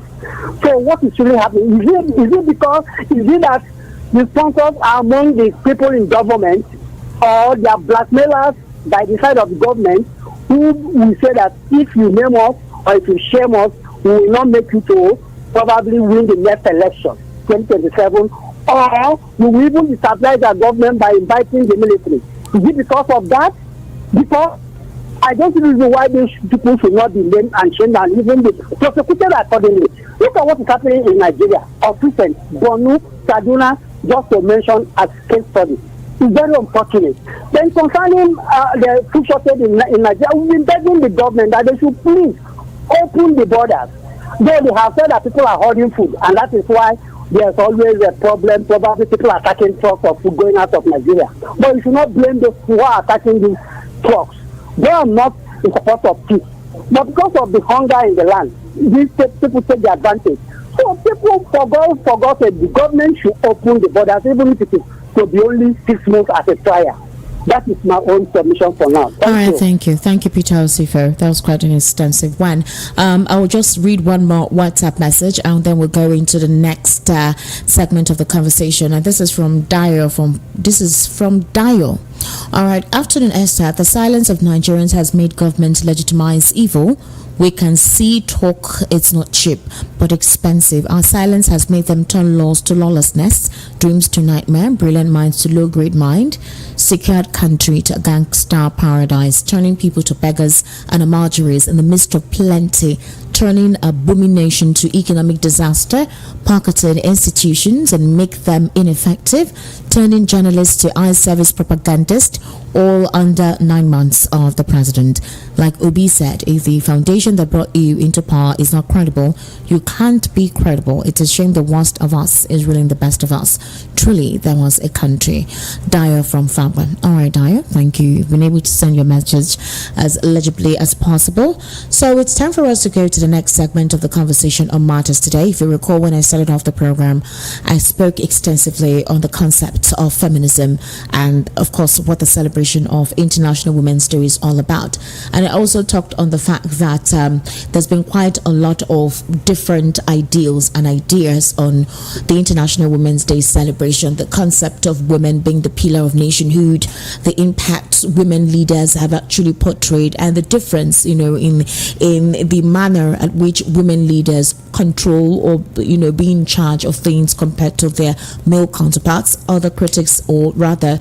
Speaker 6: So what is really happening? Is it that the sponsors are among the people in government, or they are blackmailers by the side of the government, who will say that if you name us or if you shame us, we will not make you to probably win the next election, 2027, or we will even destabilize our government by inviting the military. Is it because of that? Because I don't see the reason why these people should not be named and shamed and even be prosecuted accordingly. Look at what is happening in Nigeria, of recent, Borno, Kaduna, just to mention as case study. It's very unfortunate. Then concerning the food shortage in Nigeria, we've been begging the government that they should please open the borders. Though they have said that people are hoarding food, and that is why there's always a problem. Probably people are attacking trucks of food going out of Nigeria. But you should not blame those who are attacking these trucks. They are not in support of peace. But because of the hunger in the land, these people take the advantage. So people forgot that the government should open the borders, even if it is to be only 6 months as a trial. That is my own submission for now.
Speaker 1: Thank you. Thank you, Peter Osifo. That was quite an extensive one. I will just read one more WhatsApp message and then we'll go into the next segment of the conversation. And this is from Dio. All right. Afternoon, Esther. The silence of Nigerians has made government legitimize evil. We can see talk, it's not cheap, but expensive. Our silence has made them turn laws to lawlessness, dreams to nightmare, brilliant minds to low-grade mind, secured country to a gangster paradise, turning people to beggars and margeries in the midst of plenty, turning a booming nation to economic disaster, pocketing institutions and make them ineffective, turning journalists to eye service propagandists, all under 9 months of the president. Like Obi said, if the foundation that brought you into power is not credible, you can't be credible. It's a shame the worst of us is ruling the best of us. truly there was a country. Daya from Fabra. All right, Daya, thank you. You've been able to send your message as legibly as possible. So it's time for us to go to the next segment of the conversation on matters today. If you recall, when I started off the program, I spoke extensively on the concept of feminism and, of course, what the celebration of International Women's Day is all about. And I also talked on the fact that there's been quite a lot of different ideals and ideas on the International Women's Day celebration, the concept of women being the pillar of nationhood, the impact women leaders have actually portrayed, and the difference, in the manner at which women leaders control or, be in charge of things compared to their male counterparts. Other critics, or rather,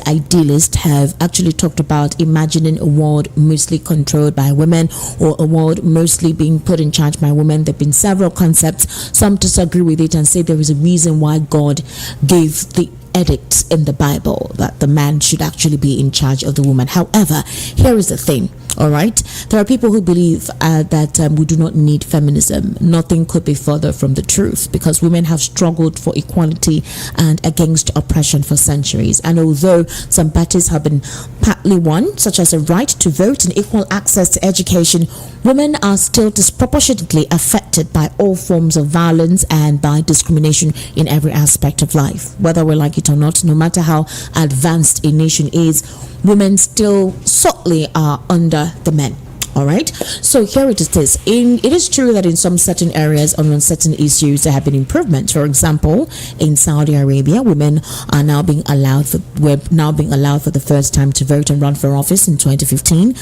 Speaker 1: idealists, have actually talked about imagining a world mostly controlled by women, or a world mostly being put in charge by women. There have been several concepts. Some disagree with it and say there is a reason why God gave the edict in the Bible that the man should actually be in charge of the woman. However, here is the thing. All right, there are people who believe that we do not need feminism. Nothing could be further from the truth, because women have struggled for equality and against oppression for centuries. And although some parties have been partly won, such as a right to vote and equal access to education, women are still disproportionately affected by all forms of violence and by discrimination in every aspect of life. Whether we like it or not, no matter how advanced a nation is, women still subtly are under the men. All right, so here it is. It is true that in some certain areas on certain issues there have been improvements. For example, in Saudi Arabia, women are now being allowed for the first time to vote and run for office in 2015.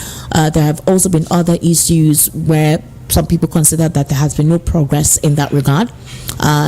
Speaker 1: There have also been other issues where some people consider that there has been no progress in that regard.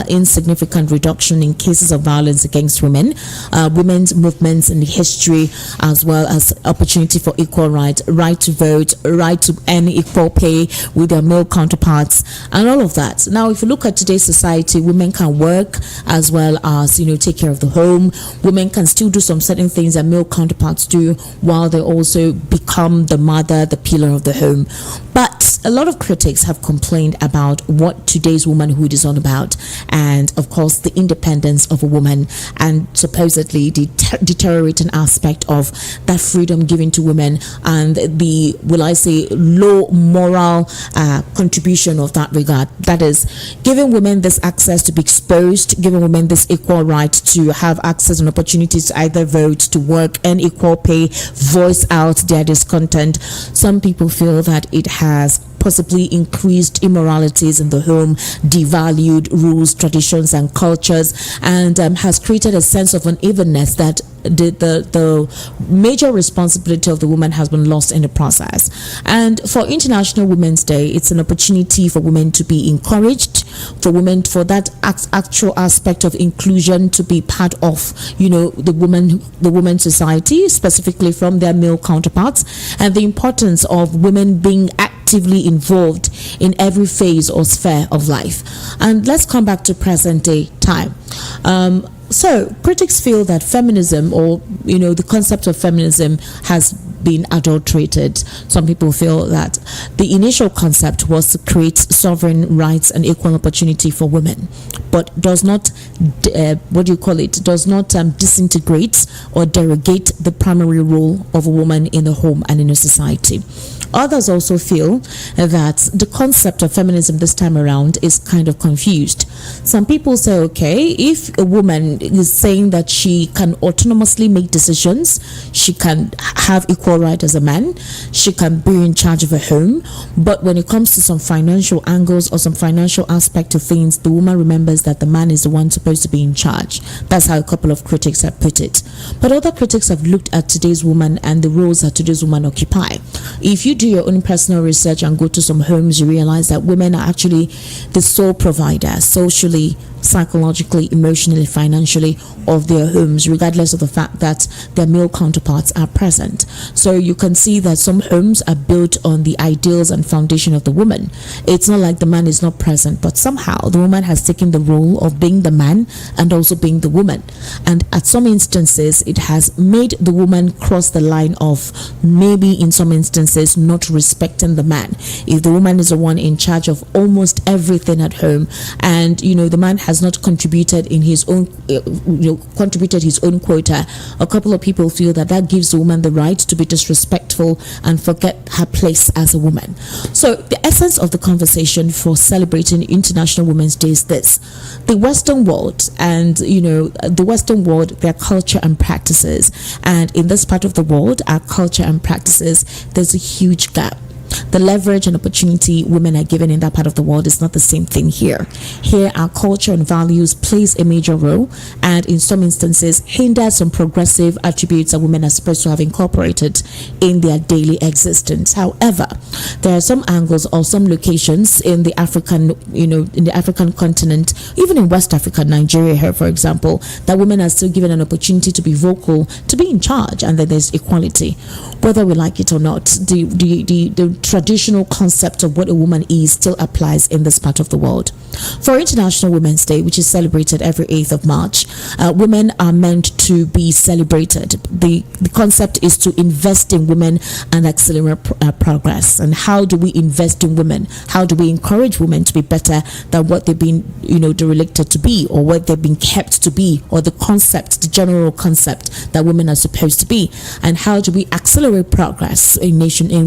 Speaker 1: Insignificant reduction in cases of violence against women, women's movements in history, as well as opportunity for equal rights, right to vote, right to earn equal pay with their male counterparts, and all of that. Now, if you look at today's society, women can work as well as, take care of the home. Women can still do some certain things that male counterparts do, while they also become the mother, the pillar of the home. But a lot of critics have complained about what today's womanhood is all about, and of course the independence of a woman, and supposedly the deteriorating aspect of that freedom given to women, and the low moral contribution of that regard. That is, giving women this access to be exposed, giving women this equal right to have access and opportunities to either vote, to work, and equal pay, voice out their discontent. Some people feel that it has possibly increased immoralities in the home, devalued rules, traditions, and cultures, and has created a sense of unevenness that the major responsibility of the woman has been lost in the process. And for International Women's Day, it's an opportunity for women to be encouraged, for women, for that actual aspect of inclusion to be part of, the woman society, specifically from their male counterparts, and the importance of women being actively involved in every phase or sphere of life. And let's come back to present day time. So critics feel that feminism, or the concept of feminism, has been adulterated. Some people feel that the initial concept was to create sovereign rights and equal opportunity for women, but does not disintegrate or derogate the primary role of a woman in the home and in a society. Others also feel that the concept of feminism this time around is kind of confused. Some people say, okay, if a woman is saying that she can autonomously make decisions, she can have equal right as a man, she can be in charge of a home, but when it comes to some financial angles or some financial aspect of things, the woman remembers that the man is the one supposed to be in charge. That's how a couple of critics have put it. But other critics have looked at today's woman and the roles that today's woman occupy. If you do your own personal research and go to some homes, you realize that women are actually the sole provider, socially, psychologically, emotionally, financially, of their homes, regardless of the fact that their male counterparts are present. So you can see that some homes are built on the ideals and foundation of the woman. It's not like the man is not present, but somehow the woman has taken the role of being the man and also being the woman. And at some instances, it has made the woman cross the line of maybe in some instances not respecting the man. If the woman is the one in charge of almost everything at home, and the man has has not contributed in his own, contributed his own quota, a couple of people feel that that gives a woman the right to be disrespectful and forget her place as a woman. So the essence of the conversation for celebrating International Women's Day is this: the Western world and the Western world, their culture and practices, and in this part of the world, our culture and practices, there's a huge gap. The leverage and opportunity women are given in that part of the world is not the same thing here. Here, our culture and values plays a major role, and in some instances hinders some progressive attributes that women are supposed to have incorporated in their daily existence. However, there are some angles or some locations in the African, in the African continent, even in West Africa, Nigeria here, for example, that women are still given an opportunity to be vocal, to be in charge, and that there's equality. Whether we like it or not, the traditional concept of what a woman is still applies in this part of the world. For International Women's Day, which is celebrated every 8th of March, women are meant to be celebrated. The concept is to invest in women and accelerate progress. And how do we invest in women? How do we encourage women to be better than what they've been, directed to be, or what they've been kept to be, or the concept, the general concept that women are supposed to be? And how do we accelerate progress in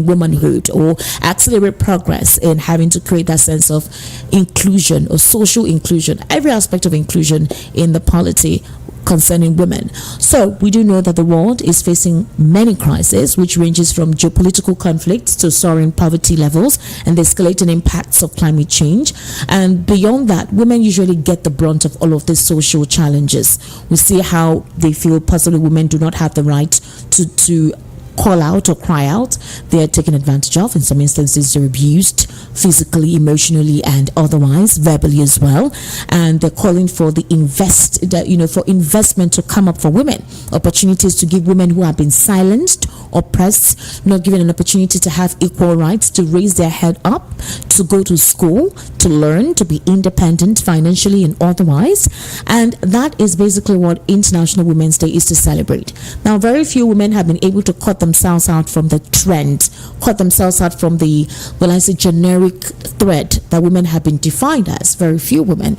Speaker 1: womanhood, or accelerate progress in having to create that sense of inclusion or social inclusion, every aspect of inclusion in the polity concerning women? So we do know that the world is facing many crises, which ranges from geopolitical conflicts to soaring poverty levels and the escalating impacts of climate change. And beyond that, women usually get the brunt of all of these social challenges. We see how they feel possibly women do not have the right to call out or cry out. They are taken advantage of. In some instances, they're abused physically, emotionally, and otherwise, verbally as well. And they're calling for for investment to come up for women, opportunities to give women who have been silenced, oppressed, not given an opportunity to have equal rights, to raise their head up, to go to school, to learn, to be independent financially and otherwise. And that is basically what International Women's Day is to celebrate. Now, very few women have been able to cut themselves out from the trend, cut themselves out from the, generic thread that women have been defined as. Very few women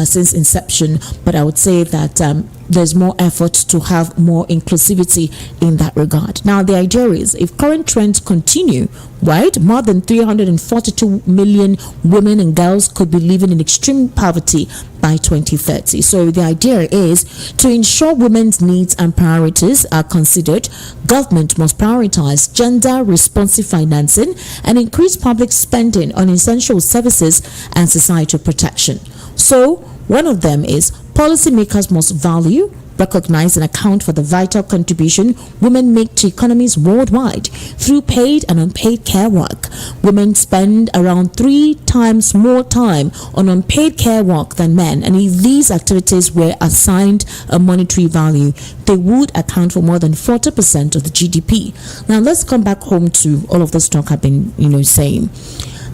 Speaker 1: since inception, but I would say that there's more effort to have more inclusivity in that regard. Now, the idea is, if current trends continue, right, more than 342 million women and girls could be living in extreme poverty by 2030. So the idea is to ensure women's needs and priorities are considered. Government must prioritize gender responsive financing and increase public spending on essential services and societal protection. So one of them is policymakers must value, recognize, and account for the vital contribution women make to economies worldwide through paid and unpaid care work. Women spend around 3 times more time on unpaid care work than men, and if these activities were assigned a monetary value, they would account for more than 40% of the GDP. Now, let's come back home to all of this talk I've been, saying.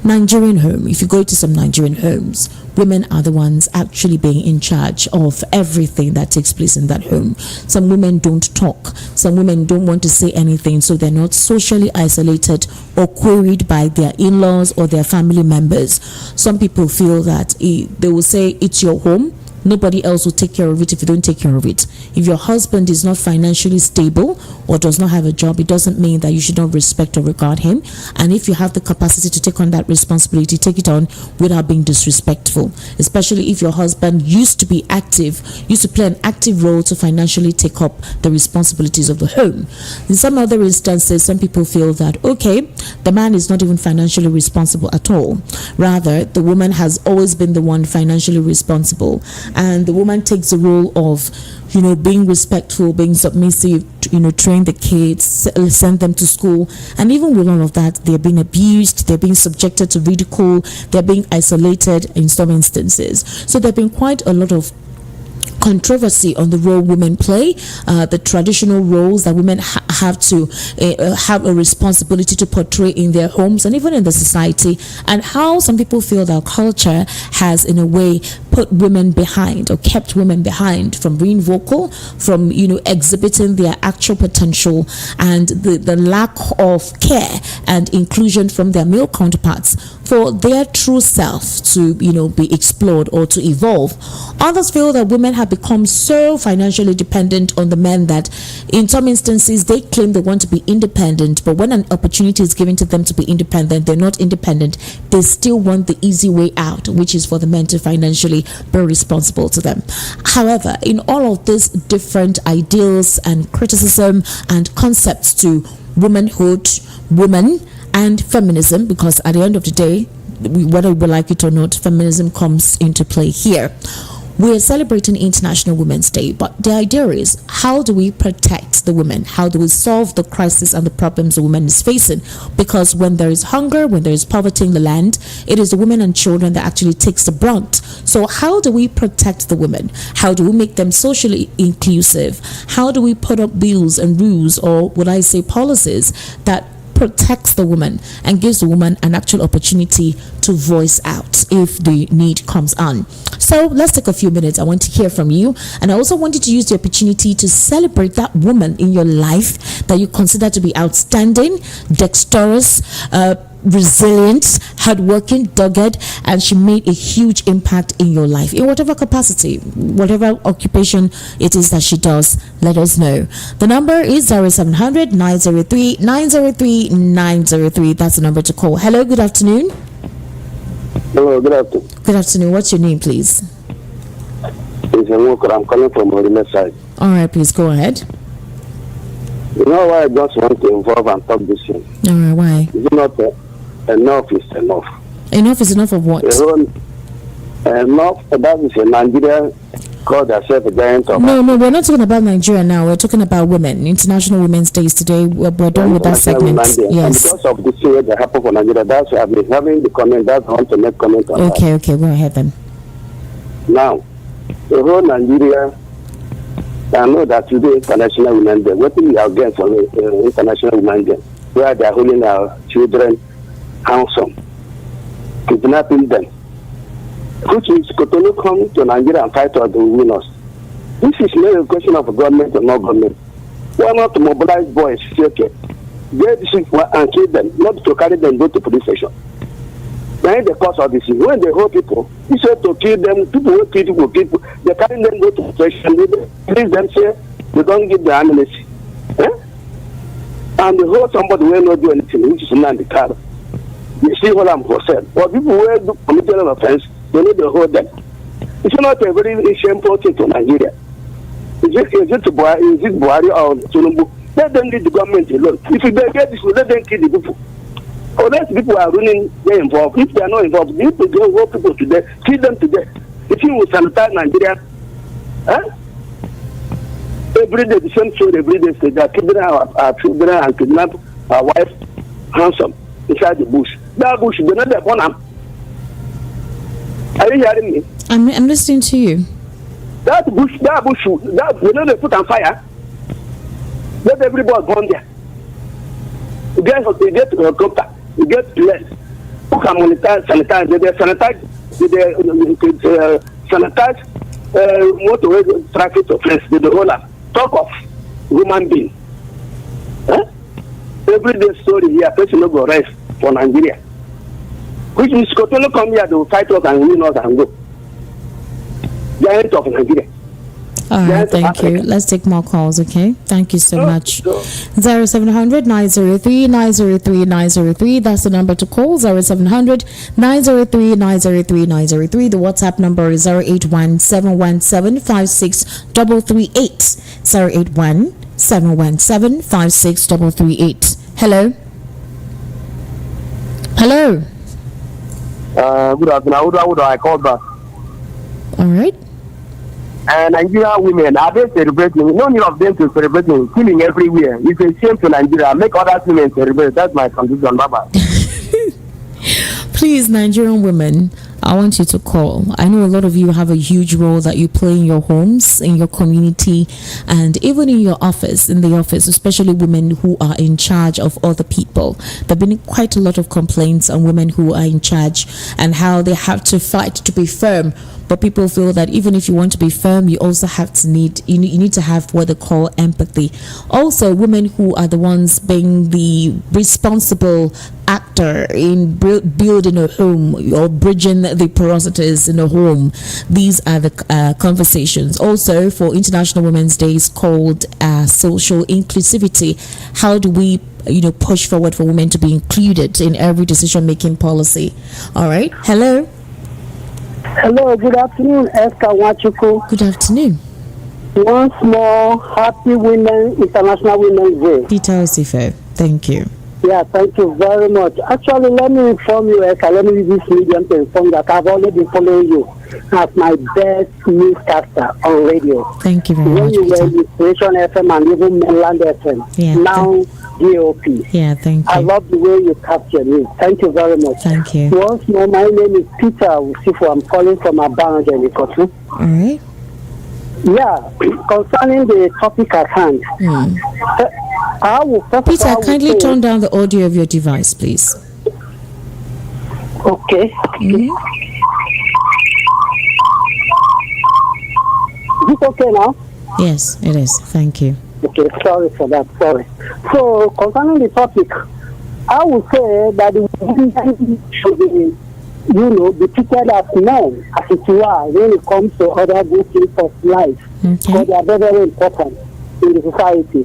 Speaker 1: Nigerian home, if you go to some Nigerian homes, women are the ones actually being in charge of everything that takes place in that home. Some women don't talk. Some women don't want to say anything, so they're not socially isolated or queried by their in-laws or their family members. Some people feel that they will say, it's your home. Nobody else will take care of it if you don't take care of it. If your husband is not financially stable or does not have a job, it doesn't mean that you should not respect or regard him. And if you have the capacity to take on that responsibility, take it on without being disrespectful. Especially if your husband used to be active, used to play an active role to financially take up the responsibilities of the home. In some other instances, some people feel that, okay, the man is not even financially responsible at all. Rather, the woman has always been the one financially responsible. And the woman takes the role of, being respectful, being submissive, train the kids, send them to school. And even with all of that, they're being abused, they're being subjected to ridicule, they're being isolated in some instances. So there have been quite a lot of controversy on the role women play, the traditional roles that women have to have a responsibility to portray in their homes and even in the society, and how some people feel that culture has in a way put women behind or kept women behind from being vocal, from exhibiting their actual potential, and the lack of care and inclusion from their male counterparts for their true self to be explored or to evolve. Others feel that women have become so financially dependent on the men that in some instances they claim they want to be independent, but when an opportunity is given to them to be independent, they're not independent. They still want the easy way out, which is for the men to financially be responsible to them. However, in all of these different ideals and criticism and concepts to womanhood, women, and feminism, because at the end of the day, whether we like it or not, feminism comes into play here. We are celebrating International Women's Day, but the idea is, how do we protect the women? How do we solve the crisis and the problems the woman is facing? Because when there is hunger, when there is poverty in the land, it is the women and children that actually takes the brunt. So how do we protect the women? How do we make them socially inclusive? How do we put up bills and rules, or would I say policies, that protects the woman and gives the woman an actual opportunity to voice out if the need comes on? So let's take a few minutes. I want to hear from you, and I also wanted to use the opportunity to celebrate that woman in your life that you consider to be outstanding, dexterous, resilient, hardworking, dogged, and she made a huge impact in your life in whatever capacity, whatever occupation it is that she does. Let us know. The number is 0700 903 903 903. That's the number to call. Hello, good afternoon.
Speaker 2: Hello, good afternoon.
Speaker 1: Good afternoon. What's your name, please?
Speaker 2: It's Ijeoma. I'm calling from the side.
Speaker 1: All right, please go ahead.
Speaker 2: You know why I just want to involve and talk this thing?
Speaker 1: All right, why?
Speaker 2: Is it not enough is enough?
Speaker 1: Enough is enough of what?
Speaker 2: Enough, that is a Nigeria called herself a giant of...
Speaker 1: No, we're not talking about Nigeria now. We're talking about women. International Women's Day is today. We're done with that segment. Yes.
Speaker 2: And because of the thing that happened for Nigeria, that's why I've been having the comment. That's I want to make comment on that.
Speaker 1: Okay, go ahead then.
Speaker 2: Now, the whole Nigeria, I know that today International Women's Day, what do we have against on International Women's Day, where they are holding our children ransom, kidnapping them, which is Cotonou come to Nigeria and fight for the winners. This is not a question of government or no government. Why not to mobilize boys, okay, get these people and kill them, not to carry them go to police station. Then the cause of this is when they hold people, instead to kill them, people who kill people, they carry them go to the station, they release them, say they don't give the amnesty. And they hold somebody who will not do anything, which is not the car. You see what I'm saying? But people who do committed an offense, they need to hold them. It's not a very shameful thing to Nigeria. Is it Buhari or Tinubu? Let them leave the government alone. If they get this, let them kill the people. Unless people are running, they're involved. If they are not involved, you need to hold people to death, kill them to death. If you will sanitize Nigeria, every day the same story, every day they are kidnapping our children and kidnap our wife, ransom, inside the bush. That bush, they're not there for them. Are you hearing me?
Speaker 1: I'm listening to you.
Speaker 2: That bush, they put on fire. Let everybody burn there. You get a helicopter, you get less. Who can sanitize? They sanitize motorway traffic offense. They hold up. Talk of human being. Every day story here, person no go rest for Nigeria. Which means Cotonou come here, they will fight us and win us and go. Giant of Nigeria.
Speaker 1: All right, thank you. Let's take more calls, okay? Thank you so much. 0700 903 903 903. That's the number to call. 0700 903 903 903. The WhatsApp number is 081 717 56338. 081 717 56338. Hello. Hello.
Speaker 3: Good afternoon. How do I call back?
Speaker 1: All right.
Speaker 3: Nigerian women, are they celebrating? No need of them to celebrating, killing everywhere. It's a shame to Nigeria. Make other women celebrate. That's my condition. Bye-bye.
Speaker 1: Please, Nigerian women, I want you to call. I know a lot of you have a huge role that you play in your homes, in your community, and even in your office, especially women who are in charge of other people. There have been quite a lot of complaints on women who are in charge and how they have to fight to be firm. But people feel that even if you want to be firm, you also have to you need to have what they call empathy. Also, women who are the ones being the responsible actor in building a home or bridging the porosities in a home. These are the conversations. Also, for International Women's Day is called social inclusivity. How do we push forward for women to be included in every decision-making policy? All right. Hello.
Speaker 6: Hello, good afternoon, Esther Wachuku.
Speaker 1: Good afternoon.
Speaker 6: Once more, happy International Women's Day.
Speaker 1: Peter Osifo, thank you.
Speaker 6: Yeah, thank you very much. Actually, let me inform you, Esther, let me use this medium to inform that I've already been following you as my best newscaster on radio.
Speaker 1: Thank you very much,
Speaker 6: when you
Speaker 1: Peter.
Speaker 6: were Inspiration FM and even Mainland FM.
Speaker 1: Yeah,
Speaker 6: now DOP.
Speaker 1: Yeah, thank you.
Speaker 6: I love the way you captured me. Thank you very much.
Speaker 1: Thank you.
Speaker 6: Once more, my name is Peter Usifo. I'm calling from Abanga, Nikotu.
Speaker 1: All right.
Speaker 6: Yeah, concerning the topic at hand. I will
Speaker 1: Peter, kindly turn down the audio of your device, please.
Speaker 6: Okay. Is it okay now?
Speaker 1: Yes, it is. Thank you.
Speaker 6: Okay, sorry for that. Sorry. So, concerning the topic, I would say that the women should be, be treated as men, as it were, when it comes to other good things of life.
Speaker 1: Okay.
Speaker 6: Because they are very, very important in the society.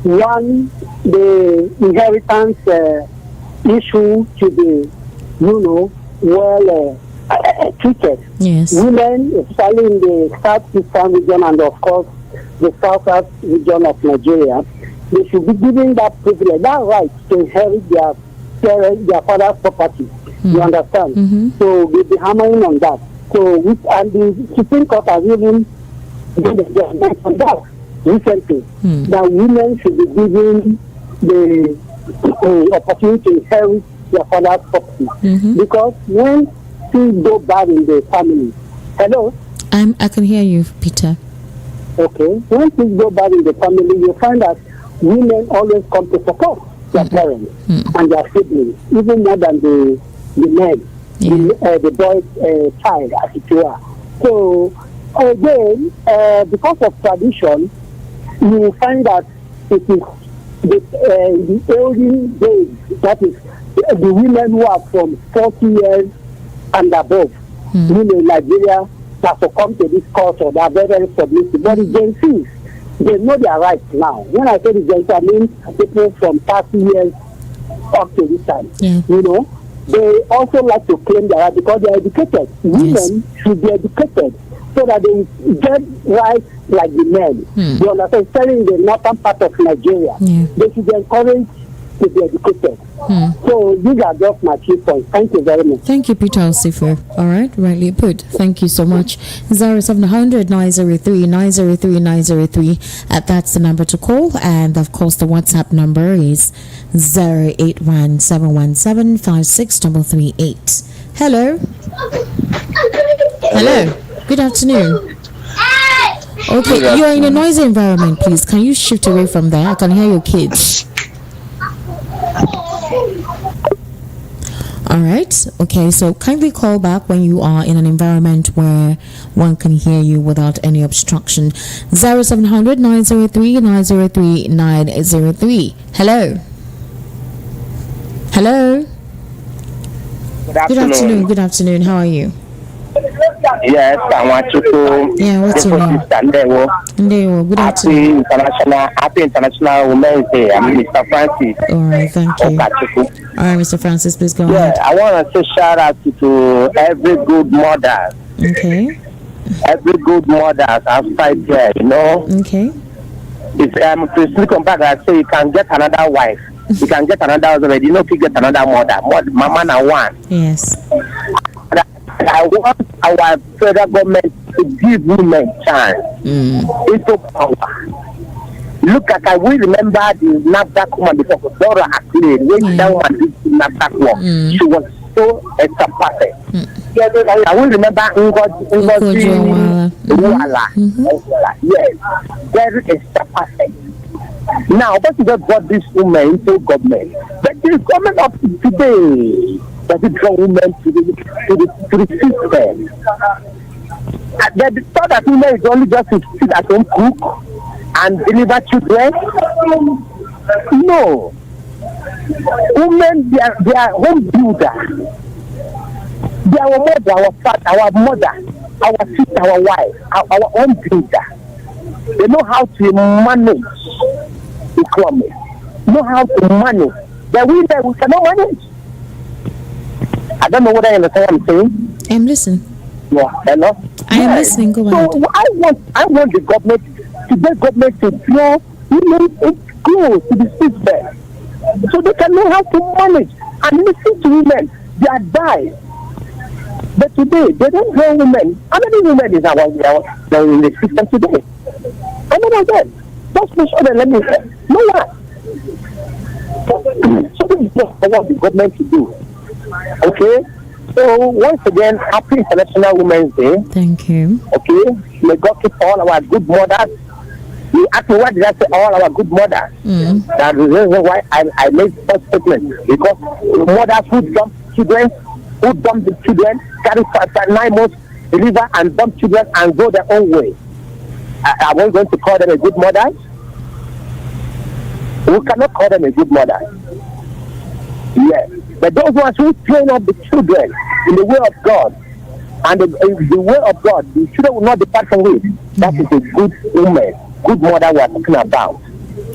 Speaker 6: One, the inheritance issue should be, well treated.
Speaker 1: Yes.
Speaker 6: Women, especially in the southeastern region and of course the southwest region of Nigeria, they should be given that privilege, that right to inherit their father's property. You understand? So we'll be hammering on that. So and the Supreme Court has even given the judgment on that recently, that women should be given the opportunity to inherit their father's property. Because when things go bad in the family, hello?
Speaker 1: I can hear you, Peter.
Speaker 6: Okay. When things go bad in the family, you find that women always come to support their parents and their siblings, even more than the men, the boy's child, as it were. So, again, because of tradition, you find that it is the olden days, that is, the women who are from 40 years and above, in Nigeria, that succumb to this culture, they are very, very submissive. But the Gen Zs, they know their rights now. When I say the Gen Z, I mean people from 30 years up to this time. They also like to claim their rights because they are educated. Women should be educated so that they get rights like the men. You understand? Especially in the northern part of Nigeria, they should be encouraged to be educated. So these are just my 3 points. Thank you very much.
Speaker 1: Thank you, Peter Osifo. All right, rightly put. Thank you so much. 0700 903 903 903. That's the number to call, and of course the WhatsApp number is 081 717 56338. Hello. Hello. Good afternoon. Okay, you are in a noisy environment. Please, can you shift away from there? I can hear your kids. All right. Okay. So kindly call back when you are in an environment where one can hear you without any obstruction. 0700 903 903 903. Hello. Hello. Good afternoon. Good afternoon. How are you?
Speaker 3: Yes, I want you to.
Speaker 1: Yeah. What's your name? Ndewo. Good afternoon.
Speaker 3: Happy International Women's Day. I'm Mr. Francis.
Speaker 1: All right. Thank you. All right, Mr. Francis, please go ahead.
Speaker 3: I want to say shout out to every good mother.
Speaker 1: Okay.
Speaker 3: Every good mother outside there,
Speaker 1: Okay.
Speaker 3: If to still come back and say you can get another wife, you can get another husband, if you get another mother, mama na one.
Speaker 1: Yes.
Speaker 3: I want our federal government to give women chance into power. Look at, I will remember the NAFDAC woman before, Dora Akle, when that woman did the NAFDAC work. She was so extra perfect.
Speaker 2: I will remember Ngozi Uwala. Yes, very perfect. Now, but you just got this woman into government. But the government of today does it draw women to the system. They thought that women is only just to sit at home, cook, and deliver children. No. Women, they are home builders. They are our mother, our father, our sister, our wife, our home builder. They know how to manage economy, know how to manage. The women we cannot manage. I don't know whether you understand what I'm saying.
Speaker 1: I'm listening.
Speaker 2: Yeah, hello.
Speaker 1: I am listening. Go ahead.
Speaker 2: So I want the government to draw women close to the system, so they can know how to manage and listen to women. They are dying. But today, they don't draw women. How many women is our in the system today? How many of them? Just make sure that let me say. No one. So this is just what the government to do. Okay? So once again, happy International Women's Day.
Speaker 1: Thank you.
Speaker 2: Okay? May God keep all our good mothers. You ask me what did I say? All our good mothers. That's the reason why I made such statement. Because mothers who dump the children, carry 9 months, deliver and dump children and go their own way. Are we going to call them a good mother? We cannot call them a good mother. Yes. But those ones who train up the children in the way of God, and the way of God, the children will not depart from it. That is a good woman, good mother we are talking about.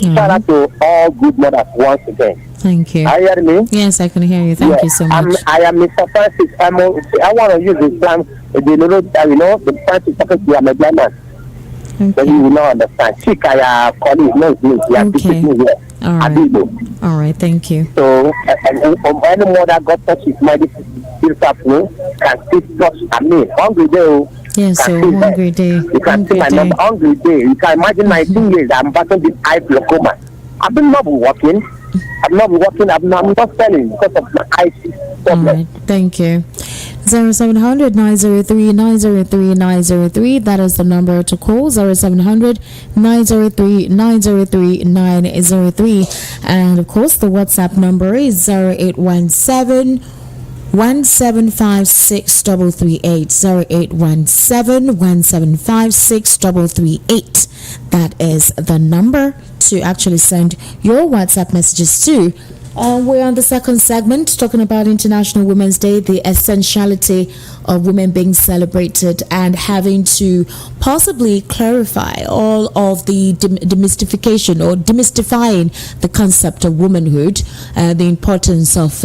Speaker 2: Shout out to all good mothers once again.
Speaker 1: Thank you.
Speaker 2: Are you hearing me?
Speaker 1: Yes, I can hear you. Thank you so much.
Speaker 2: I am Mr. Francis. I want to use the plan, the Francis talking to you. I'm a blind man.
Speaker 1: Okay.
Speaker 2: But you will not understand. Chika, colleague, no,
Speaker 1: okay. All right, thank you.
Speaker 2: So, any mother got touch his mind, can still touch. I mean, hungry day.
Speaker 1: Yes, so hungry day.
Speaker 2: You can see my number, hungry day. You can imagine my 2 years. I'm battling this eye glaucoma. I've been not working. I'm not selling because of my eye problem.
Speaker 1: All right, thank you. 0700 903 903 903. That is the number to call. 0700 903 903 903. And of course, the WhatsApp number is 0817 1756 338. 0817 1756 338. That is the number to actually send your WhatsApp messages to. We're on the second segment talking about International Women's Day, the essentiality of women being celebrated, and having to possibly clarify all of the demystification or demystifying the concept of womanhood, the importance of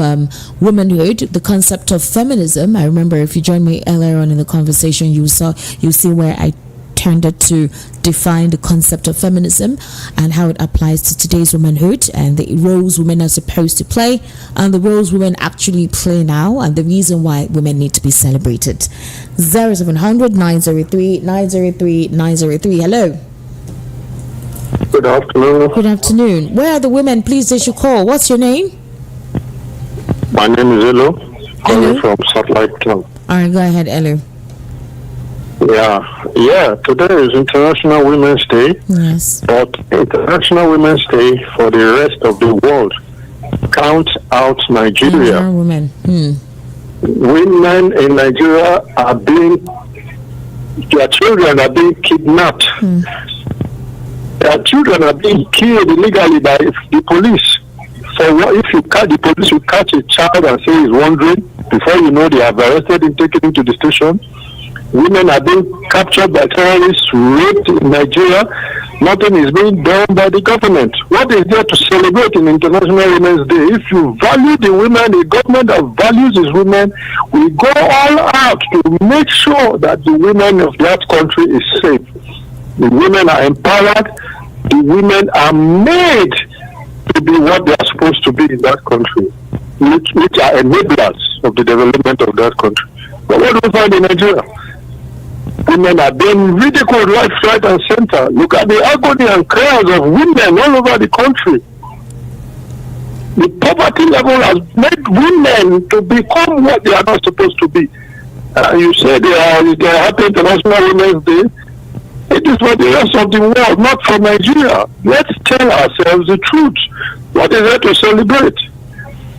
Speaker 1: womanhood, the concept of feminism. I remember if you joined me earlier on in the conversation, you see where I tended to define the concept of feminism and how it applies to today's womanhood and the roles women are supposed to play and the roles women actually play now and the reason why women need to be celebrated. 0700 903 903 903. Hello.
Speaker 7: Good afternoon.
Speaker 1: Good afternoon. Where are the women? Please, they should call. What's your name?
Speaker 7: My name is Elo. Calling from Satellite Town.
Speaker 1: All right, go ahead, Elo.
Speaker 7: Yeah. Today is International Women's Day.
Speaker 1: Yes.
Speaker 7: But International Women's Day for the rest of the world counts out Nigeria.
Speaker 1: Women.
Speaker 7: Women in Nigeria their children are being kidnapped. Their children are being killed illegally by the police. So if the police will catch a child and say he's wandering, before you know they have arrested him, taken him to the station. Women are being captured by terrorists, raped in Nigeria. Nothing is being done by the government. What is there to celebrate in International Women's Day? If you value the women, the government that values its women will go all out to make sure that the women of that country is safe. The women are empowered. The women are made to be what they are supposed to be in that country, which are enablers of the development of that country. But what do we find in Nigeria? Women are being ridiculed left, right, and center. Look at the agony and cries of women all over the country. The poverty level has made women to become what they are not supposed to be. You say they are happy International Women's Day. It is for the rest of the world, not for Nigeria. Let's tell ourselves the truth. What is there to celebrate?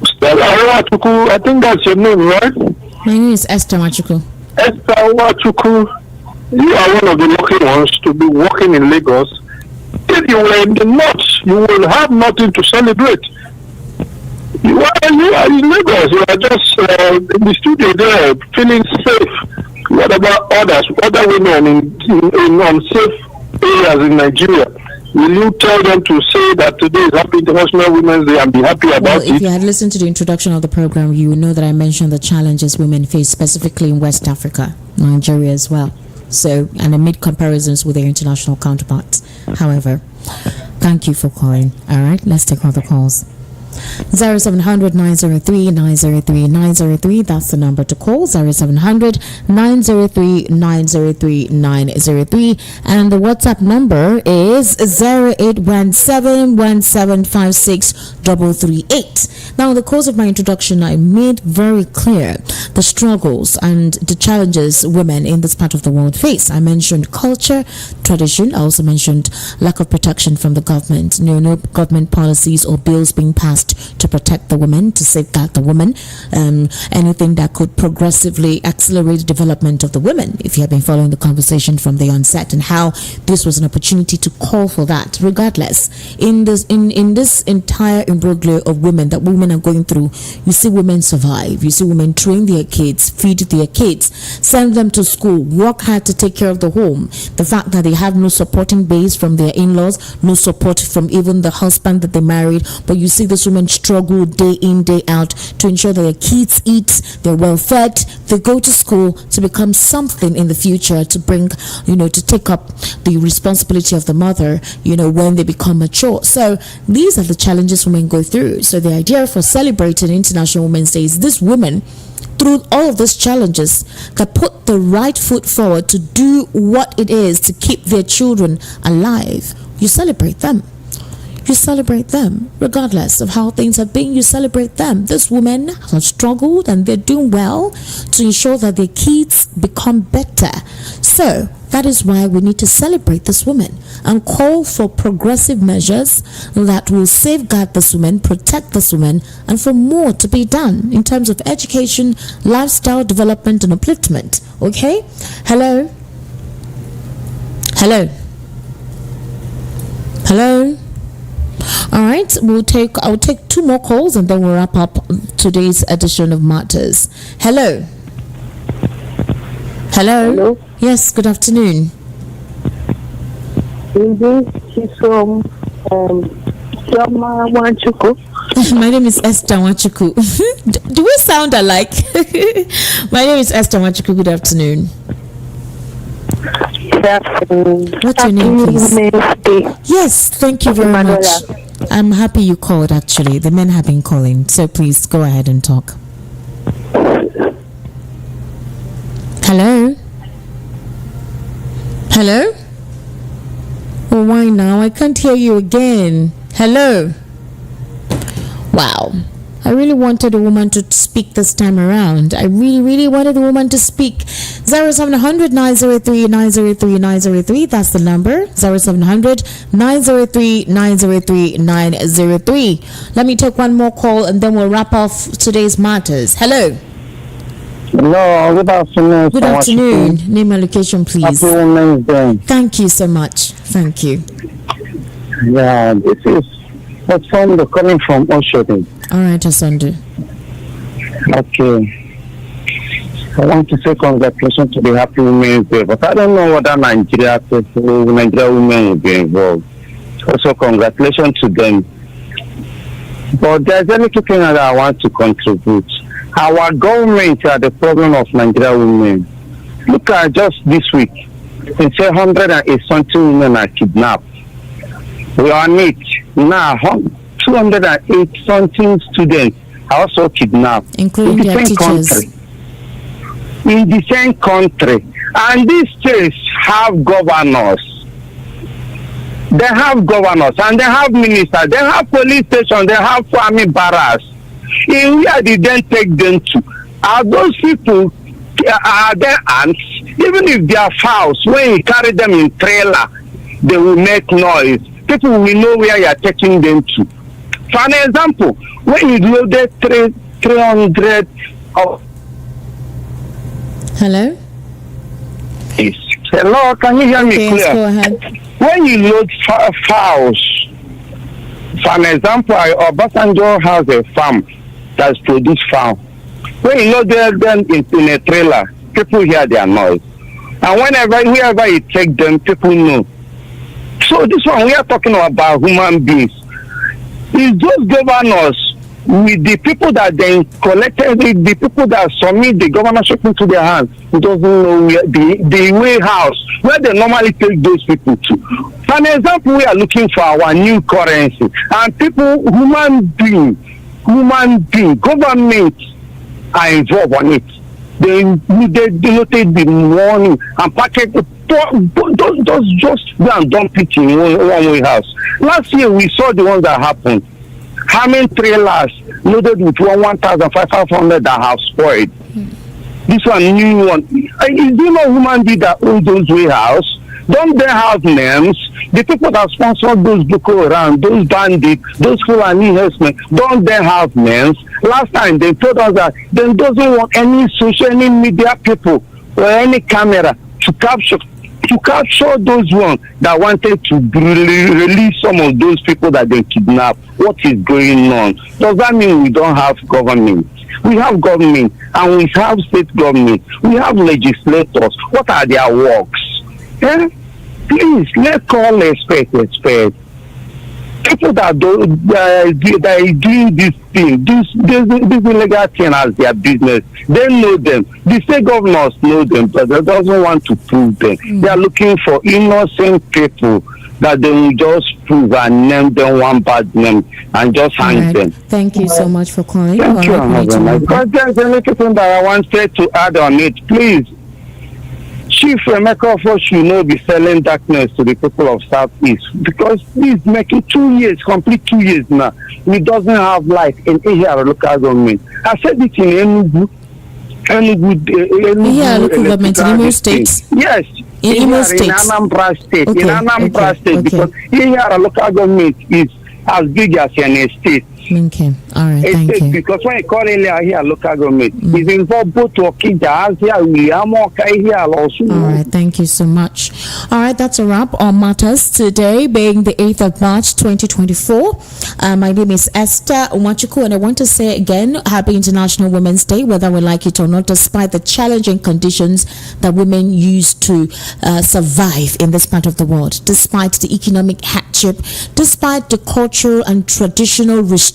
Speaker 7: Stella Ouachukwu, I think that's your name, right?
Speaker 1: My name is Esther Ouachukwu.
Speaker 7: Esther Ouachukwu, you are one of the lucky ones to be working in Lagos. If you were in the north, you will have nothing to celebrate. You are in Lagos. You are just in the studio there, feeling safe. What about other women in unsafe areas in Nigeria? Will you tell them to say that today is Happy International Women's Day and be happy about it?
Speaker 1: If you had listened to the introduction of the program, you would know that I mentioned the challenges women face specifically in West Africa, Nigeria as well. So, and I made comparisons with their international counterparts. However, thank you for calling. All right, let's take other calls. 0700 903 903 903. That's the number to call. 0700 903 903 903. And the WhatsApp number is 0817175638. Now, in the course of my introduction, I made very clear the struggles and the challenges women in this part of the world face. I mentioned culture, tradition. I also mentioned lack of protection from the government. No government policies or bills being passed to protect the woman, to safeguard the woman, anything that could progressively accelerate the development of the women, if you have been following the conversation from the onset, and how this was an opportunity to call for that. Regardless, in this entire imbroglio of women that women are going through, you see women survive, you see women train their kids, feed their kids, send them to school, work hard to take care of the home. The fact that they have no supporting base from their in-laws, no support from even the husband that they married, but you see this woman struggle day in, day out to ensure that their kids eat, they're well fed, they go to school to become something in the future, to bring, to take up the responsibility of the mother, when they become mature. So these are the challenges women go through. So the idea for celebrating International Women's Day is this woman, through all of these challenges, can put the right foot forward to do what it is to keep their children alive. You celebrate them. You celebrate them, regardless of how things have been. You celebrate them. This woman has struggled and they're doing well to ensure that their kids become better. So that is why we need to celebrate this woman and call for progressive measures that will safeguard this woman, protect this woman, and for more to be done in terms of education, lifestyle development, and upliftment. Okay? Hello? Hello? Hello? All right, I'll take two more calls and then we'll wrap up today's edition of Matters. Hello.
Speaker 8: Hello.
Speaker 1: Yes, good afternoon.
Speaker 8: She's from Ijeoma Egwuatu.
Speaker 1: My name is Esther Ouachukwu. Do we sound alike? My name is Esther Ouachukwu. Good afternoon. What's your name, please? Yes, thank you very much. I'm happy you called, actually. The men have been calling, so please go ahead and talk. Hello? Hello? Oh, why now? I can't hear you again. Hello? Wow. I really wanted a woman to speak this time around. I really wanted a woman to speak. 0700 903 903 903. That's the number. 0700 903 903 903. Let me take one more call and then we'll wrap off today's Matters. Hello.
Speaker 3: Hello, good afternoon.
Speaker 1: Good afternoon. Name and location, please.
Speaker 3: Happy Women's Day.
Speaker 1: Thank you so much. Thank you.
Speaker 3: Yeah, this is Osondu coming from Oshodi.
Speaker 1: All right, Osondu.
Speaker 3: Okay. I want to say congratulations to the Happy Women's Day, but I don't know whether Nigeria women will be involved. Also, congratulations to them. But there's anything that I want to contribute. Our government are the problem of Nigeria women. Look at just this week. They say 108 something women are kidnapped. We are on it. Now, 208 something students are also kidnapped.
Speaker 1: Including
Speaker 3: in the
Speaker 1: their
Speaker 3: same
Speaker 1: teachers.
Speaker 3: country. In the same country. And these states have governors. They have governors and they have ministers. They have police stations. They have army barracks. In where did they take them to? Are those people
Speaker 2: are there ants? Even if they are fowls, when you carry them in trailer, they will make noise. People will know where you are taking them to. For an example, when you loaded 300 of...
Speaker 1: Hello?
Speaker 2: Yes. Hello, can you hear me clear?
Speaker 1: Yes, go ahead.
Speaker 2: When you load fowls, for an example, Obasanjo has a farm that produces fowl. When you load them in a trailer, people hear their noise. And wherever you take them, people know. So this one, we are talking about human beings. It's those governors with the people that they collected, the people that submit the governorship into their hands, who doesn't know where the way house, where they normally take those people to. For an example, we are looking for our new currency. And people, human being, government are involved on it. They noted the money and package. Those just go and dump it in one-way house. Last year we saw the ones that happened. How many trailers loaded with 1,500 that have spoiled? This one, new one. Do you know human beings that own those warehouses? Don't they have names? The people that sponsor those Boko Haram, those bandits, those Fulani herdsmen, don't they have names? Last time they told us that they doesn't want any media people or any camera to capture those ones that wanted to release some of those people that they kidnapped. What is going on? Does that mean we don't have government? We have government and we have state government. We have legislators. What are their works? Eh? Please, let's call expect. People that are doing this thing, this illegal thing as their business, they know them. The state governors know them, but they doesn't want to prove them. They are looking for innocent people that they will just prove and name them one bad name and just hang them.
Speaker 1: Thank you so much for calling.
Speaker 2: Thank you. Because there's anything that I wanted to add on it, please. Chief Emeka should be selling darkness to the people of Southeast, because he's making 2 years, complete 2 years now. He doesn't have light in Ihara local government. I said it in Enugu
Speaker 1: local government in Imo State.
Speaker 2: Yes,
Speaker 1: in Imo State.
Speaker 2: In Anambra State.
Speaker 1: Okay.
Speaker 2: In Anambra State, because Ihara local government is as big as an estate.
Speaker 1: Okay, all right, thank you.
Speaker 2: Because when you call in here local government, it's involved both Okija, Asia, here also.
Speaker 1: All right, thank you so much. All right, that's a wrap on matters today, being the 8th of March 2024. My name is Esther Umachuku, and I want to say again, Happy International Women's Day, whether we like it or not, despite the challenging conditions that women use to survive in this part of the world, despite the economic hardship, despite the cultural and traditional restraint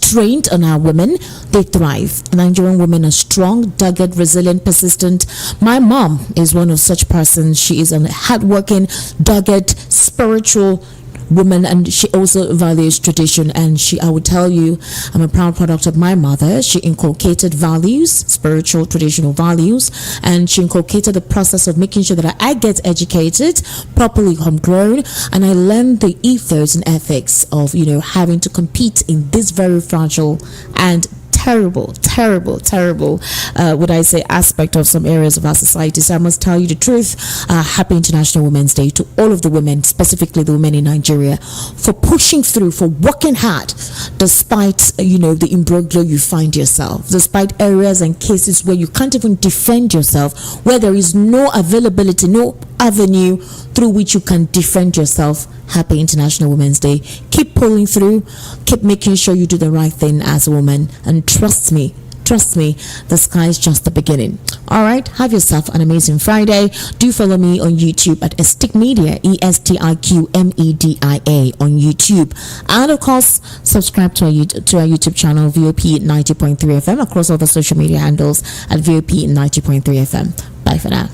Speaker 1: on our women, they thrive. Nigerian women are strong, dogged, resilient, persistent. My mom is one of such persons. She is a hardworking, dogged, spiritual woman, and she also values tradition. And I would tell you, I'm a proud product of my mother. She inculcated values, spiritual, traditional values, and she inculcated the process of making sure that I get educated, properly homegrown, and I learned the ethos and ethics of, having to compete in this very fragile and terrible would I say aspect of some areas of our society. So I must tell you the truth. Happy International Women's Day to all of the women, specifically the women in Nigeria, for pushing through, for working hard despite the imbroglio you find yourself, despite areas and cases where you can't even defend yourself, where there is no availability, no avenue through which you can defend yourself. Happy International Women's Day. Keep pulling through, keep making sure you do the right thing as a woman, and trust me, the sky is just the beginning. All right, have yourself an amazing Friday. Do follow me on YouTube at Estiq Media, ESTIQMEDIA on YouTube, and of course subscribe to our YouTube channel VOP 90.3 FM across all the social media handles at VOP 90.3 FM. Bye for now.